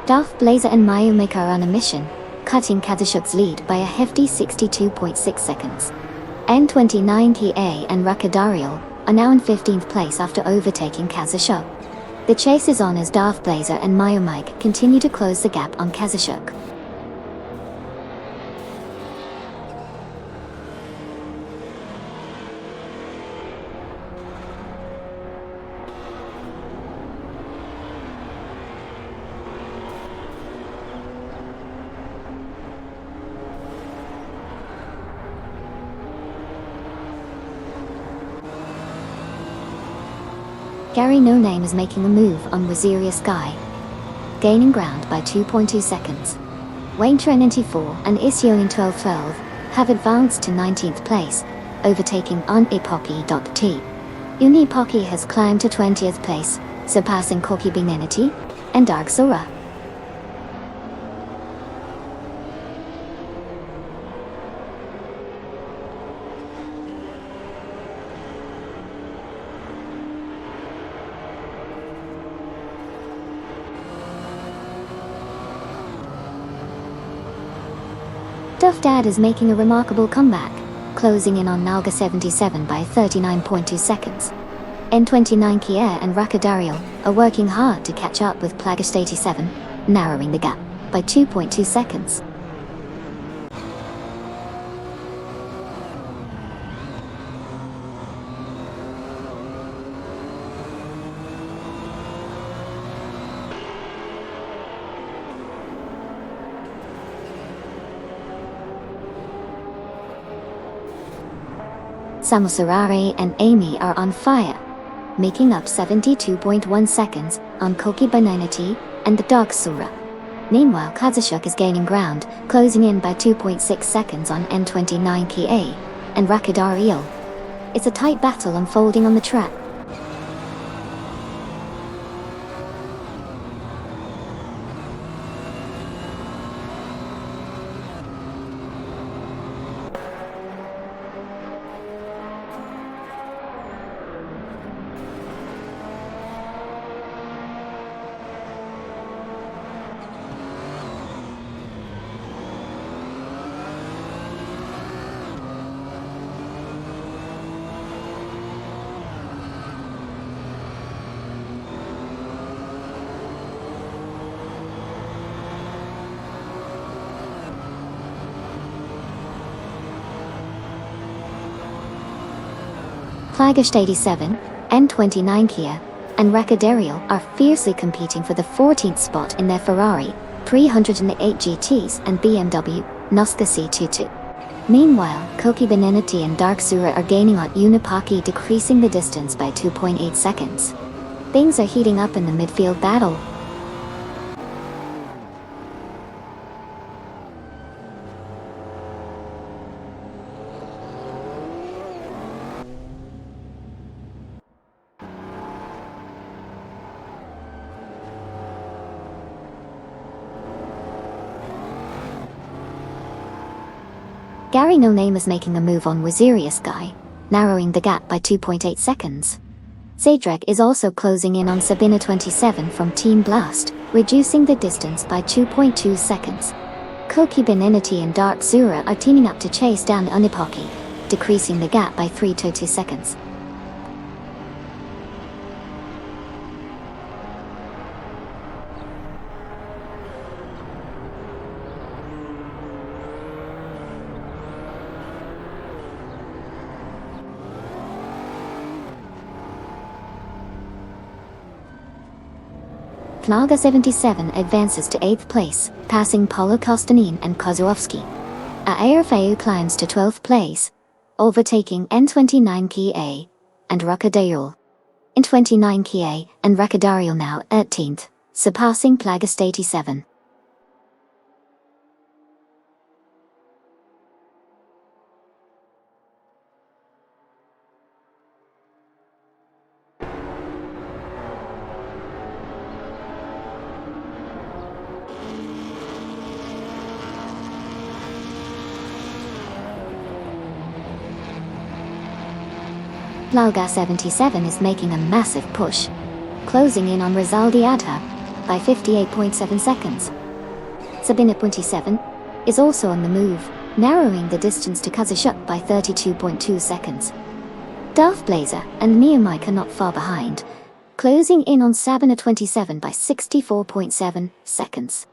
Darth Blazer and Mayumika are on a mission, cutting Kazashuk's lead by a hefty 62.6 seconds. N29 Kia and Roccadariel are now in 15th place after overtaking Kazashuk. The chase is on as Darth Blazer and Mayumika continue to close the gap on Kazashuk. Gary No Name is making a move on Waziria Sky, gaining ground by 2.2 seconds. Wayne Trinity 4 and Isionin 1212 have advanced to 19th place, overtaking Unipocky.t. Unipocky has climbed to 20th place, surpassing Koki Binenity and Dark Sora. Duftad is making a remarkable comeback, closing in on Nalga 77 by 39.2 seconds. N29 Kia and Roccadariel are working hard to catch up with Plagas 87, narrowing the gap by 2.2 seconds. Samusarare and Amy are on fire, making up 72.1 seconds on Koki Bananity and the Dark Sura. Meanwhile, Kazashuk is gaining ground, closing in by 2.6 seconds on N29 Kia and Roccadariel. It's a tight battle unfolding on the track. Plagas 87, N29 Kia, and Roccadariel are fiercely competing for the 14th spot in their Ferrari 308 GTs and BMW Nosca C22. Meanwhile, Koki Benenity and Dark Sura are gaining on Unipaki, decreasing the distance by 2.8 seconds. Things are heating up in the midfield battle. Gary No Name is making a move on Wazirius Guy, narrowing the gap by 2.8 seconds. Zadrek is also closing in on Sabina 27 from Team Blast, reducing the distance by 2.2 seconds. Koki Beninity and Dark Zura are teaming up to chase down Unipoki, decreasing the gap by 3.2 seconds. Knaga 77 advances to 8th place, passing Paulo Kostanin and Kozłowski. Aerofeu climbs to 12th place, overtaking N29 Kia and Rocadariol. N29 Kia and Rocadariol now 18th, surpassing Plagast 87. Plauga 77 is making a massive push, closing in on Rizaldi Adha by 58.7 seconds. Sabina 27 is also on the move, narrowing the distance to Kazashuk by 32.2 seconds. Darth Blazer and Neomike are not far behind, closing in on Sabina 27 by 64.7 seconds.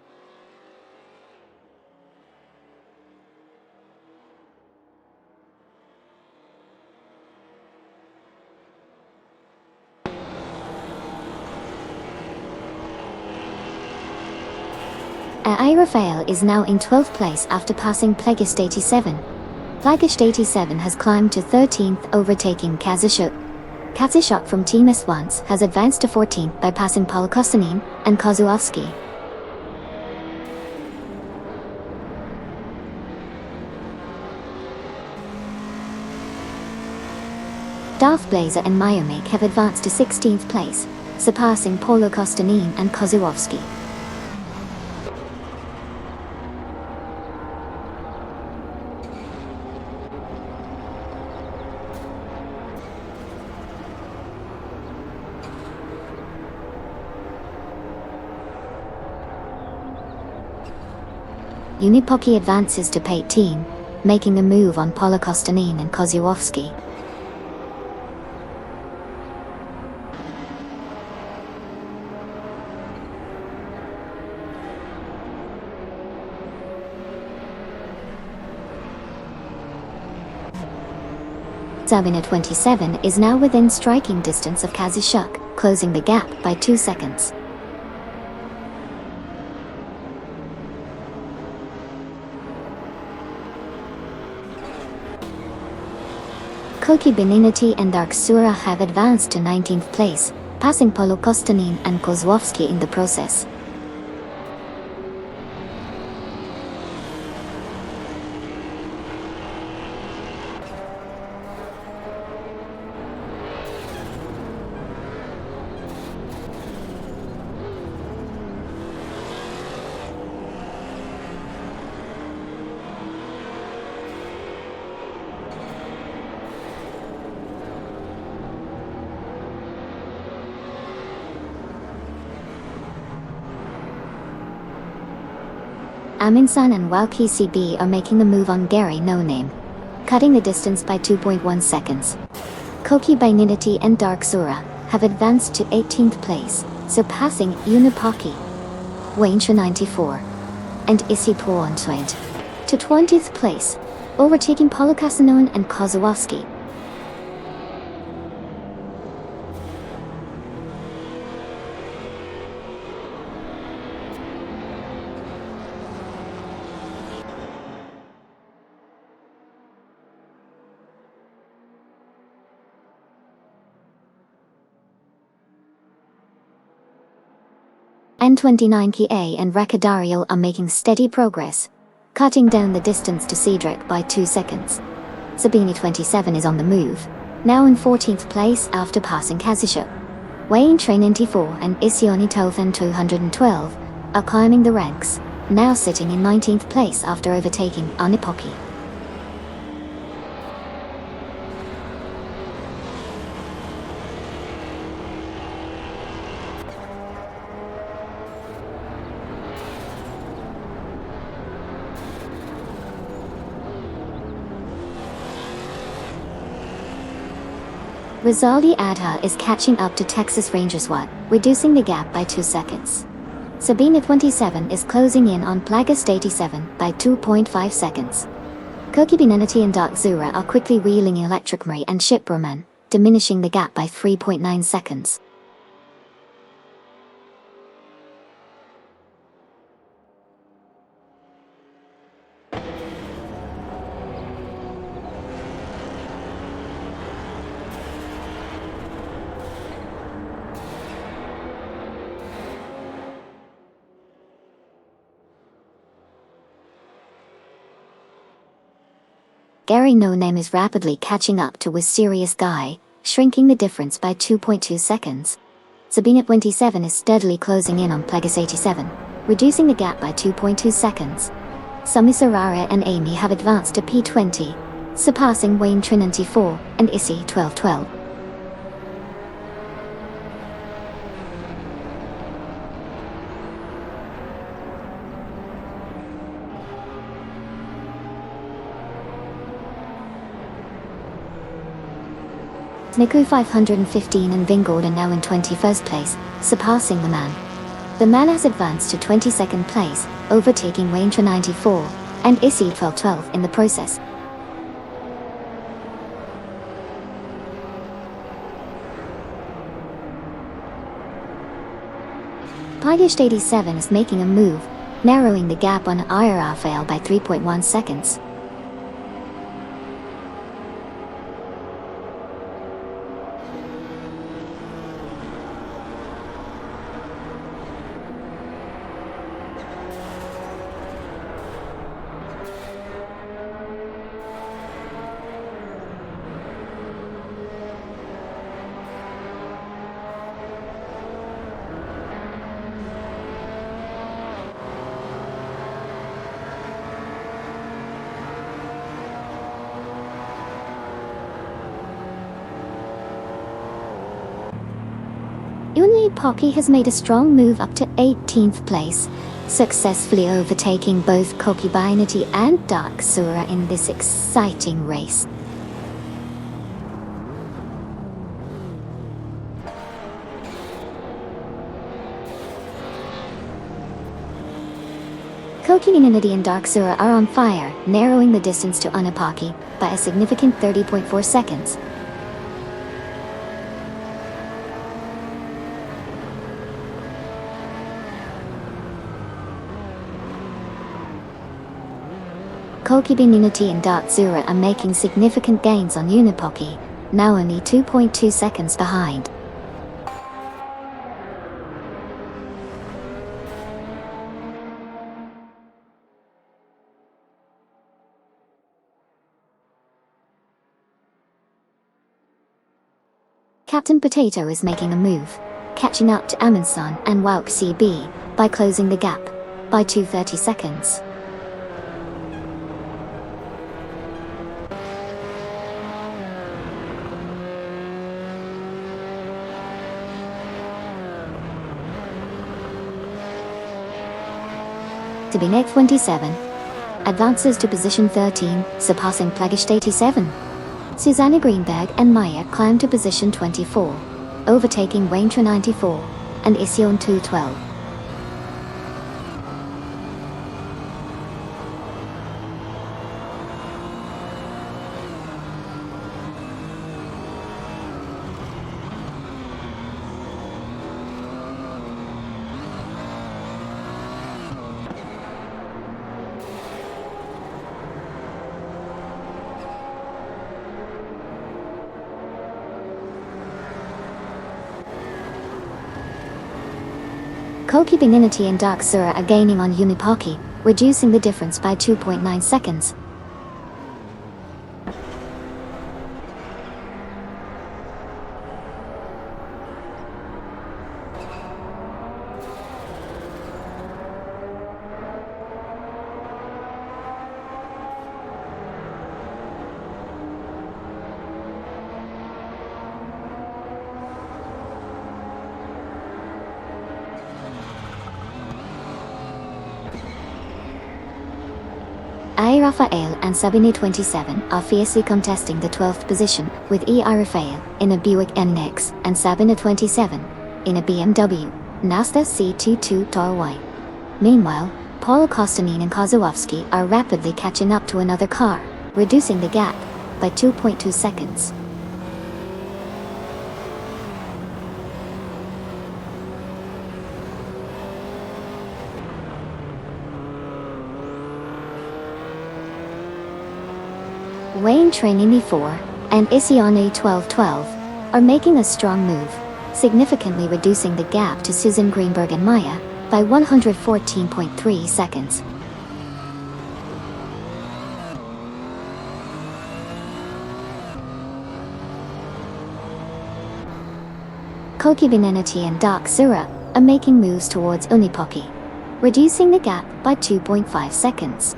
Aerofail is now in 12th place after passing Plagast 87. Plagast 87 has climbed to 13th, overtaking Kazashuk. Kazashuk from Team S1 has advanced to 14th by passing Paul Kostanin and Kozłowski. Darth Blazer and Myomik have advanced to 16th place, surpassing Paulo Kostanin and Kozłowski. Unipoki advances to 18, making a move on Paulo Kostanin and Kozłowski. Sabina 27 is now within striking distance of Kazashuk, closing the gap by 2 seconds. Koki Beninity and Dark Zura have advanced to 19th place, passing Paulo Kostanin and Kozłowski in the process. Aminsan and Wauki CB are making the move on Gary No Name, cutting the distance by 2.1 seconds. Koki Beninity and Dark Zura have advanced to 18th place, surpassing Unipoki, Wayne 94, and Issy Poontoid to 20th place, overtaking Paulo Kostanin and Kozłowski. N29 Kia and Rocadariol are making steady progress, cutting down the distance to Cedric by 2 seconds. Sabina 27 is on the move, now in 14th place after passing Kazashuk. Wayne 94 and Isioni Tothan 212 are climbing the ranks, now sitting in 19th place after overtaking Unipoki. Rizaldi Adha is catching up to Texas Rangers Watt, reducing the gap by 2 seconds. Sabina 27 is closing in on Plagist 87 by 2.5 seconds. Kokibinenity and Dark Zura are quickly reeling Electric Marie and Shiproman, diminishing the gap by 3.9 seconds. Gary No Name is rapidly catching up to Serious Guy, shrinking the difference by 2.2 seconds. Sabina 27 is steadily closing in on Plagus 87, reducing the gap by 2.2 seconds. Sami Sarara and Amy have advanced to P20, surpassing Wayne Trinity 4 and Issy 1212. Niku 515 and Vingord are now in 21st place, surpassing the man. The man has advanced to 22nd place, overtaking Wayne 94 and Issy 1212 in the process. Plagisht 87 is making a move, narrowing the gap on IRFL by 3.1 seconds. Pocky has made a strong move up to 18th place, successfully overtaking both Kokibinity and Dark Sura in this exciting race. Kokibinity and Dark Sura are on fire, narrowing the distance to Unapaki by a significant 30.4 seconds. Kokibinity and Dark Zura are making significant gains on Unipoki, now only 2.2 seconds behind. Captain Potato is making a move, catching up to Amundsen and Wouk CB by closing the gap by 2:30 seconds. Sabina 27 advances to position 13, surpassing Plagisht 87. Susanna Greenberg and Maya climb to position 24, overtaking Waintra 94 and Ision 212. Kokibinity and Dark Sura are gaining on Unipoki, reducing the difference by 2.9 seconds. Maya Rafael and Sabine 27 are fiercely contesting the 12th position, with EI Rafael in a Buick NX and Sabine 27 in a BMW Mazda C22Y. Meanwhile, Paul Kostanin and Kozłowski are rapidly catching up to another car, reducing the gap by 2.2 seconds. Wayne Trainini 4 and Isiane 1212 are making a strong move, significantly reducing the gap to Susan Greenberg and Maya by 114.3 seconds. Koki Benenati and Dark Sura are making moves towards Unipoki, reducing the gap by 2.5 seconds.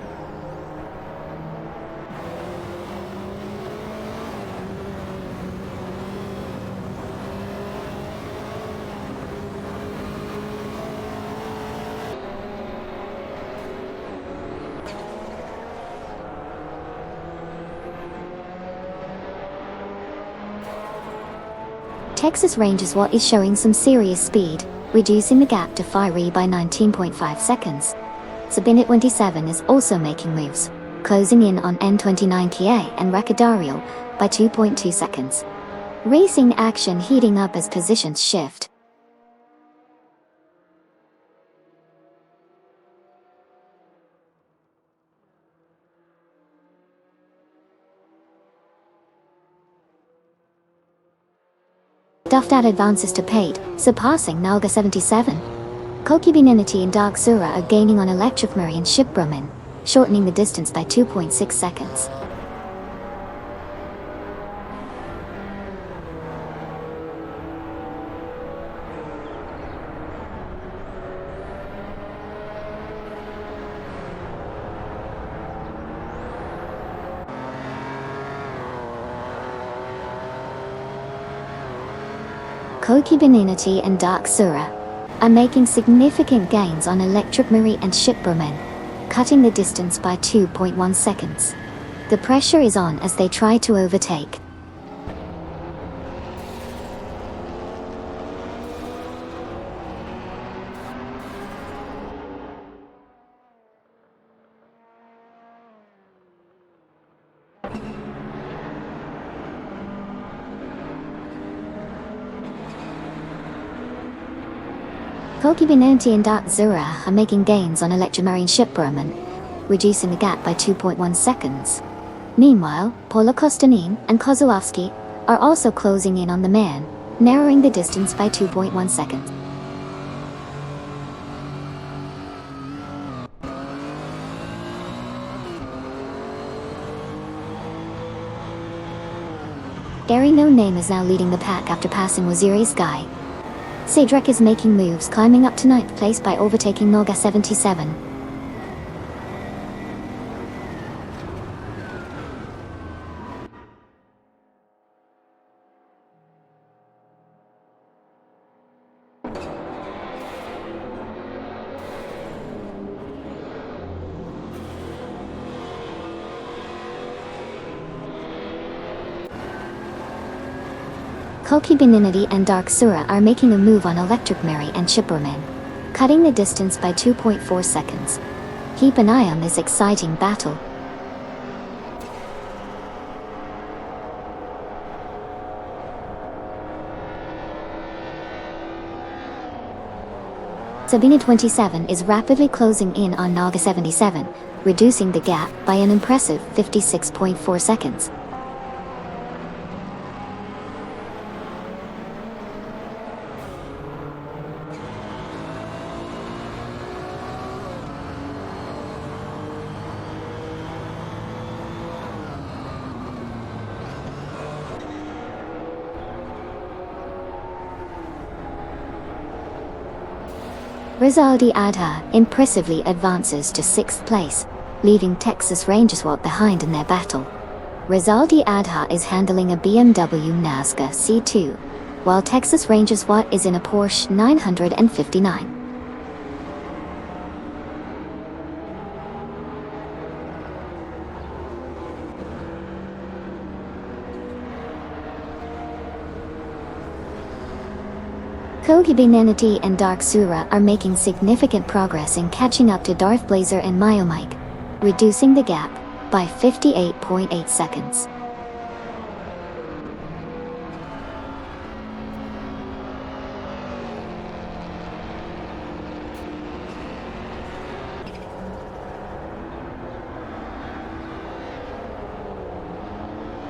Texas Rangers Watt is showing some serious speed, reducing the gap to Fiery by 19.5 seconds. Sabine 27 is also making moves, closing in on N29 Kia and Racadario by 2.2 seconds. Racing action heating up as positions shift. Duftad advances to Pate, surpassing Nalga 77. Koki Benenati and Dark Sura are gaining on Electric Murray and Shipbroman, shortening the distance by 2.6 seconds. Koki Benenati and Dark Sura are making significant gains on Electric Murray and Shipbroman, cutting the distance by 2.1 seconds. The pressure is on as they try to overtake. Koki Benenati and Dark Sura are making gains on Electromarine Shipbroman, reducing the gap by 2.1 seconds. Meanwhile, Paula Kostanin and Kozłowski are also closing in on the man, narrowing the distance by 2.1 seconds. Gary No Name is now leading the pack after passing Waziri Sky. Cedric is making moves, climbing up to 9th place by overtaking Noga 77. Koki Benenati and Dark Sura are making a move on Electric Murray and Shipbroman, cutting the distance by 2.4 seconds. Keep an eye on this exciting battle. Sabine 27 is rapidly closing in on Naga 77, reducing the gap by an impressive 56.4 seconds. Rizaldi Adha impressively advances to 6th place, leaving Texas Rangers Watt behind in their battle. Rizaldi Adha is handling a BMW Nazca C2, while Texas Rangers Watt is in a Porsche 959. Kogibanenity and Dark Sura are making significant progress in catching up to Darth Blazer and Myomike, reducing the gap by 58.8 seconds.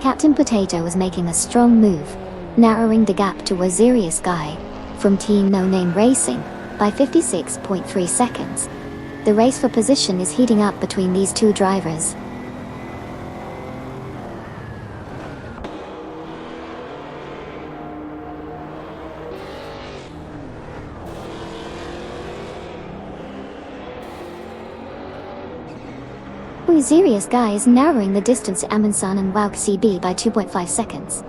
Captain Potato is making a strong move, narrowing the gap to Wazirius Guy from Team No Name Racing by 56.3 seconds. The race for position is heating up between these two drivers. Wazirius Guy is narrowing the distance to Amundsen and Wout CB by 2.5 seconds.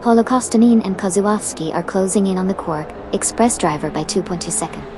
Holokostanin and Kozłowski are closing in on the Quark Express driver by 2.2 seconds.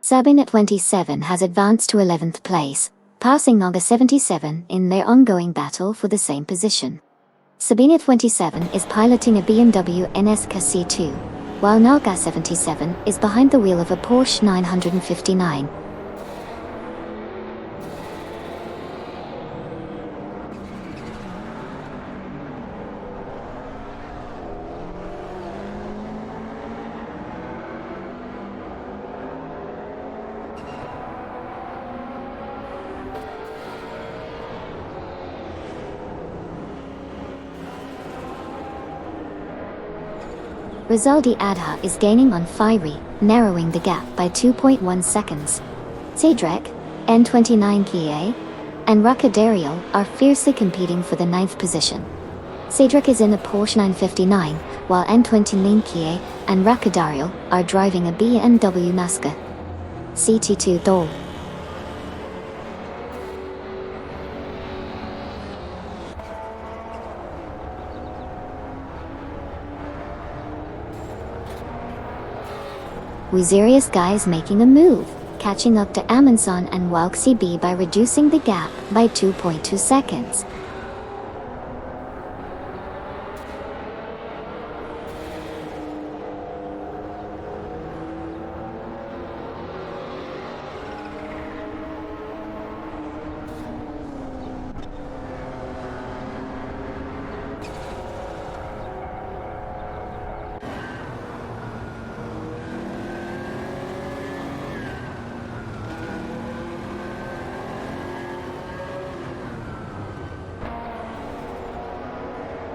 Sabine 27 has advanced to 11th place, passing Naga 77 in their ongoing battle for the same position. Sabine 27 is piloting a BMW NSK C2, while Naga 77 is behind the wheel of a Porsche 959. Rizaldi Adha is gaining on Fiery, narrowing the gap by 2.1 seconds. Cedric, N29 Kia, and Rocadariel are fiercely competing for the 9th position. Cedric is in a Porsche 959, while N29 Kia and Rocadariel are driving a BMW Nazca CT2 Dole. Wazirius Guy is making a move, catching up to Amundsen and Wout CB by reducing the gap by 2.2 seconds.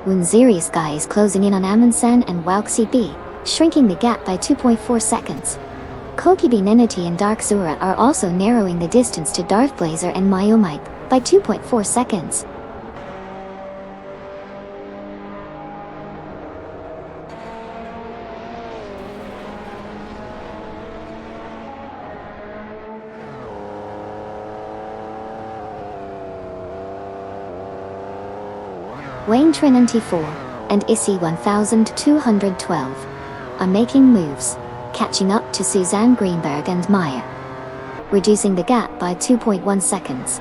Wazirius Guy is closing in on Amundsen and Wout CB, shrinking the gap by 2.4 seconds. Kogibanenity and Dark Sura are also narrowing the distance to Darth Blazer and Myomike by 2.4 seconds. Wayne Trinity 4 and Issy 1212 are making moves, catching up to Suzanne Greenberg and Maya, reducing the gap by 2.1 seconds.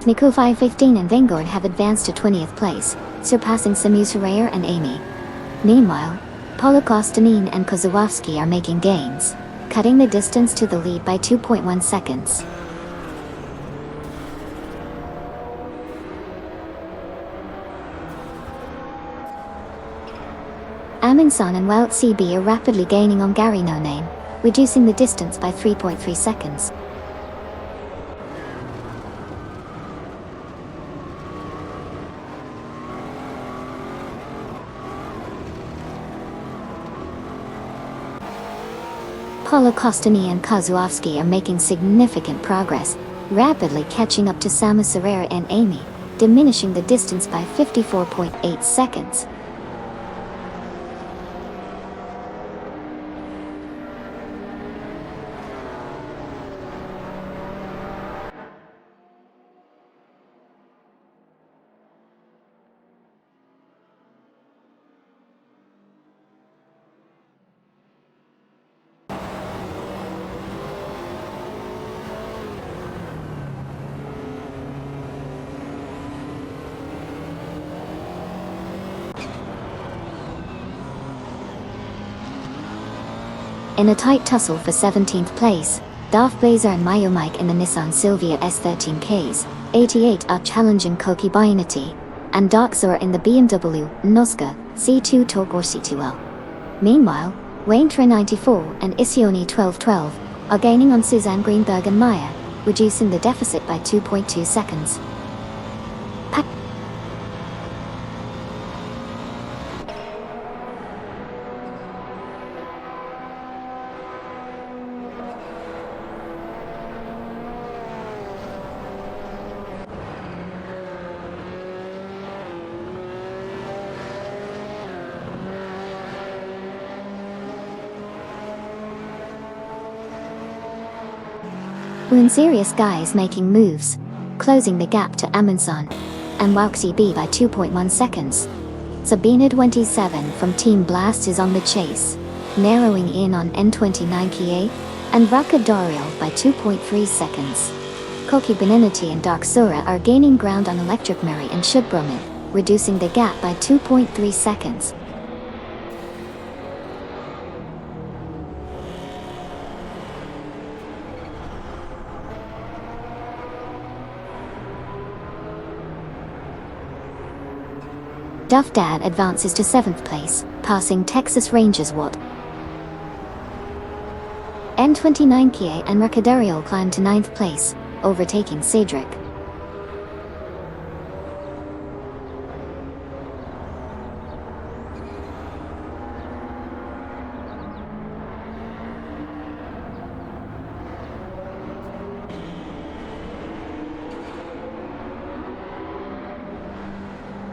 Nico 515 and Vanguard have advanced to 20th place, surpassing Samu Surayer and Amy. Meanwhile, Paulo Kostanin and Kozłowski are making gains, cutting the distance to the lead by 2.1 seconds. Amundsen and Wout CB are rapidly gaining on Gary No Name, reducing the distance by 3.3 seconds. Paulo Costantini and Kozłowski are making significant progress, rapidly catching up to Samu Serrera and Amy, diminishing the distance by 54.8 seconds. In a tight tussle for 17th place, Darth Blazer and Mayo Mike in the Nissan Silvia S13Ks 88 are challenging Koki Bainati, and Dark Zora in the BMW Nozga C2 Talk or C2L. Meanwhile, Wayne Tre 94 and Isioni 1212 are gaining on Suzanne Greenberg and Maya, reducing the deficit by 2.2 seconds. Serious guys making moves, closing the gap to Amundsen and Wout CB by 2.1 seconds. Sabina 27 from Team Blast is on the chase, narrowing in on N29 Kia and Raka Doriel by 2.3 seconds. Koki Beninati and Dark Zora are gaining ground on Electric Mary and Shubroman, reducing the gap by 2.3 seconds. Duff Dad advances to 7th place, passing Texas Rangers Watt. N29 Kia and Racadariol climb to 9th place, overtaking Cedric.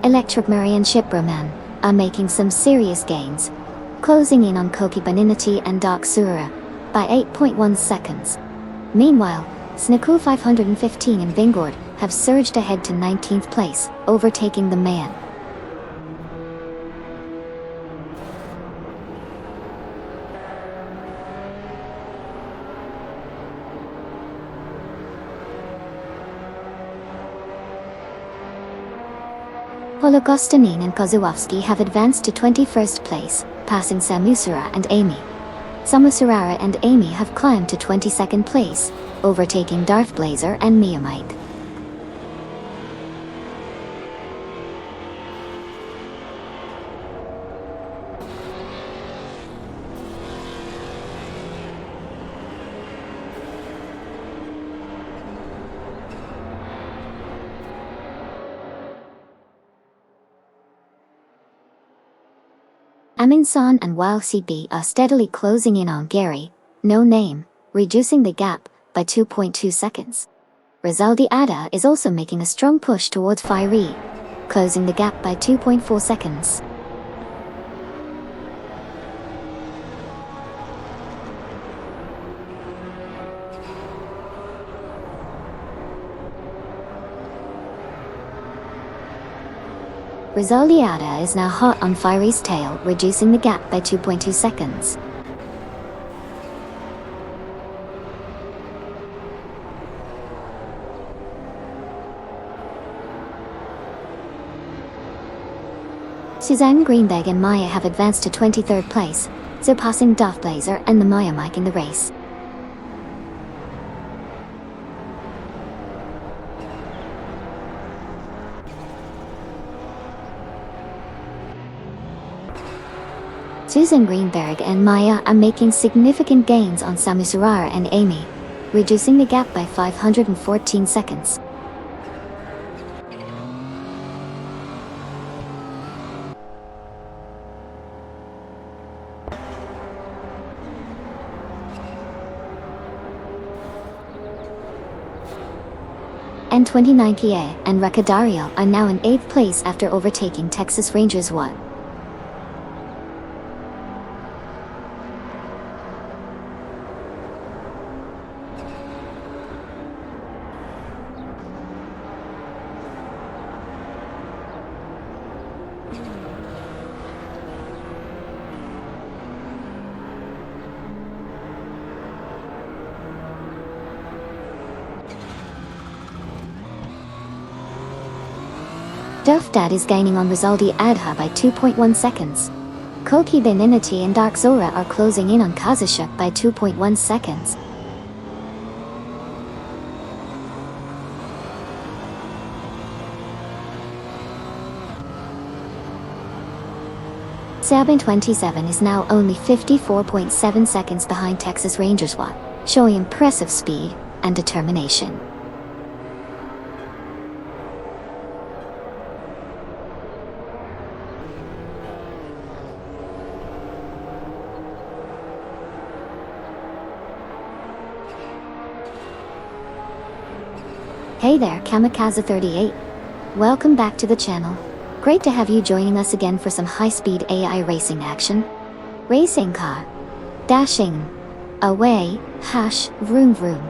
Electric Mary and Shibroman are making some serious gains, closing in on Koki Baninati and Dark Zora by 8.1 seconds. Meanwhile, Snakul 515 and Vingord have surged ahead to 19th place, overtaking the man. Hologostanin and Kozłowski have advanced to 21st place, passing Samusara and Amy. Samusarara and Amy have climbed to 22nd place, overtaking Darth Blazer and Miyamite. Amundsen and Wout CB are steadily closing in on Gary No Name, reducing the gap by 2.2 seconds. Rizaldi Ada is also making a strong push towards Fiery, closing the gap by 2.4 seconds. Rizaldi Ada is now hot on Fiery's tail, reducing the gap by 2.2 seconds. Suzanne Greenberg and Maya have advanced to 23rd place, surpassing Darth Blazer and the Maya Mike in the race. Susan Greenberg and Maya are making significant gains on Samu Surara and Amy, reducing the gap by 514 seconds. N29 Kia and Ricciardo are now in 8th place after overtaking Texas Rangers 1. Duff Dad is gaining on Rizaldi Adha by 2.1 seconds. Koki Beninity and Dark Zora are closing in on Kazashuk by 2.1 seconds. Sabin 27 is now only 54.7 seconds behind Texas Rangers 1, showing impressive speed and determination. Hey there, Kamikaze38. Welcome back to the channel. Great to have you joining us again for some high-speed AI racing action. Racing car. Dashing. Away. Hash. Vroom vroom.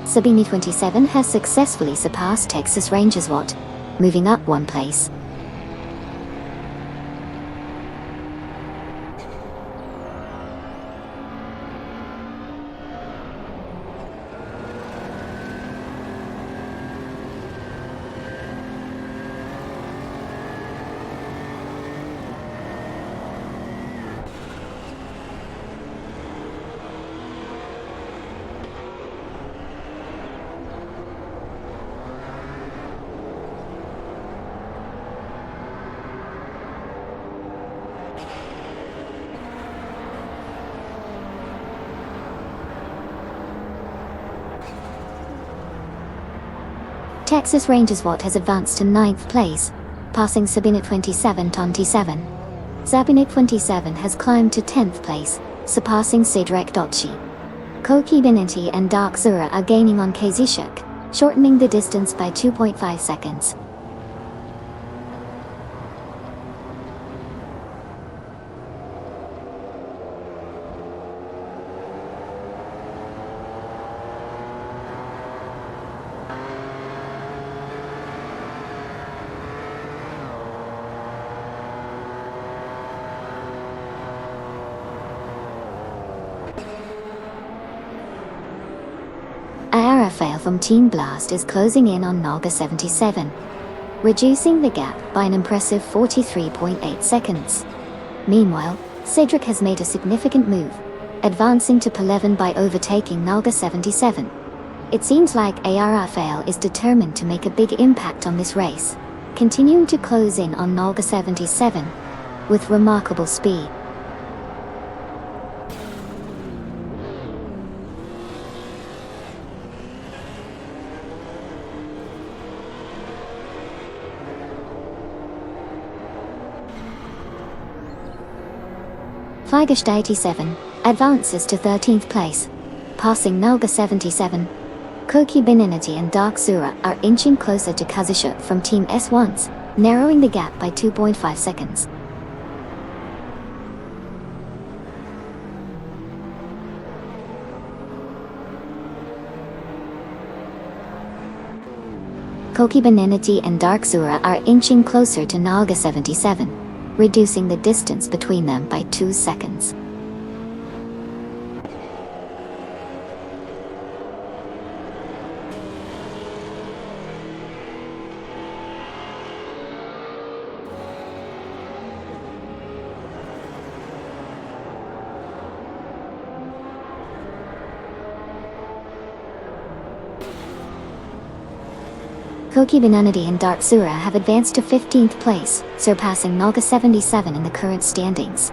Sabini 27 has successfully surpassed Texas Rangers Watt, moving up 1 place. Texas Rangers Watt has advanced to 9th place, passing Sabina 27 27. Sabina 27 has climbed to 10th place, surpassing Cedric Dotchi. Koki Beninti and Dark Zura are gaining on Kazishuk, shortening the distance by 2.5 seconds. Rafael from Team Blast is closing in on Naga 77, reducing the gap by an impressive 43.8 seconds. Meanwhile, Cedric has made a significant move, advancing to P11 by overtaking Naga 77. It seems like Rafael is determined to make a big impact on this race, continuing to close in on Naga 77 with remarkable speed. Figast 87 advances to 13th place, passing Nalga 77. Koki Beninity and Dark Zura are inching closer to Kazashuk from Team S1s, narrowing the gap by 2.5 seconds. Koki Beninity and Dark Zura are inching closer to Nalga 77. Reducing the distance between them by 2 seconds. Koki Benenity and Dark Sura have advanced to 15th place, surpassing Naga 77 in the current standings.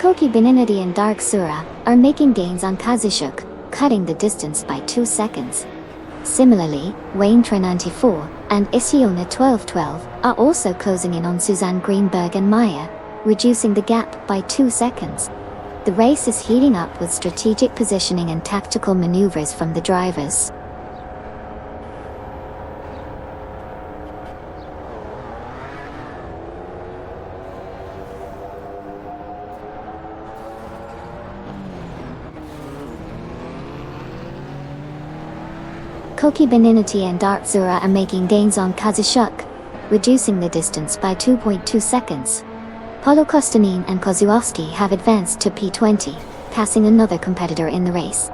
Koki Benenity and Dark Sura are making gains on Kazushuk, cutting the distance by 2 seconds. Similarly, Wayne 94 and Isiona 1212 are also closing in on Suzanne Greenberg and Maya, reducing the gap by 2 seconds. The race is heating up with strategic positioning and tactical maneuvers from the drivers. Koki Benenity and Dark Sura are making gains on Kazushuk, reducing the distance by 2.2 seconds. Polo Kostanin and Kozłowski have advanced to P20, passing another competitor in the race.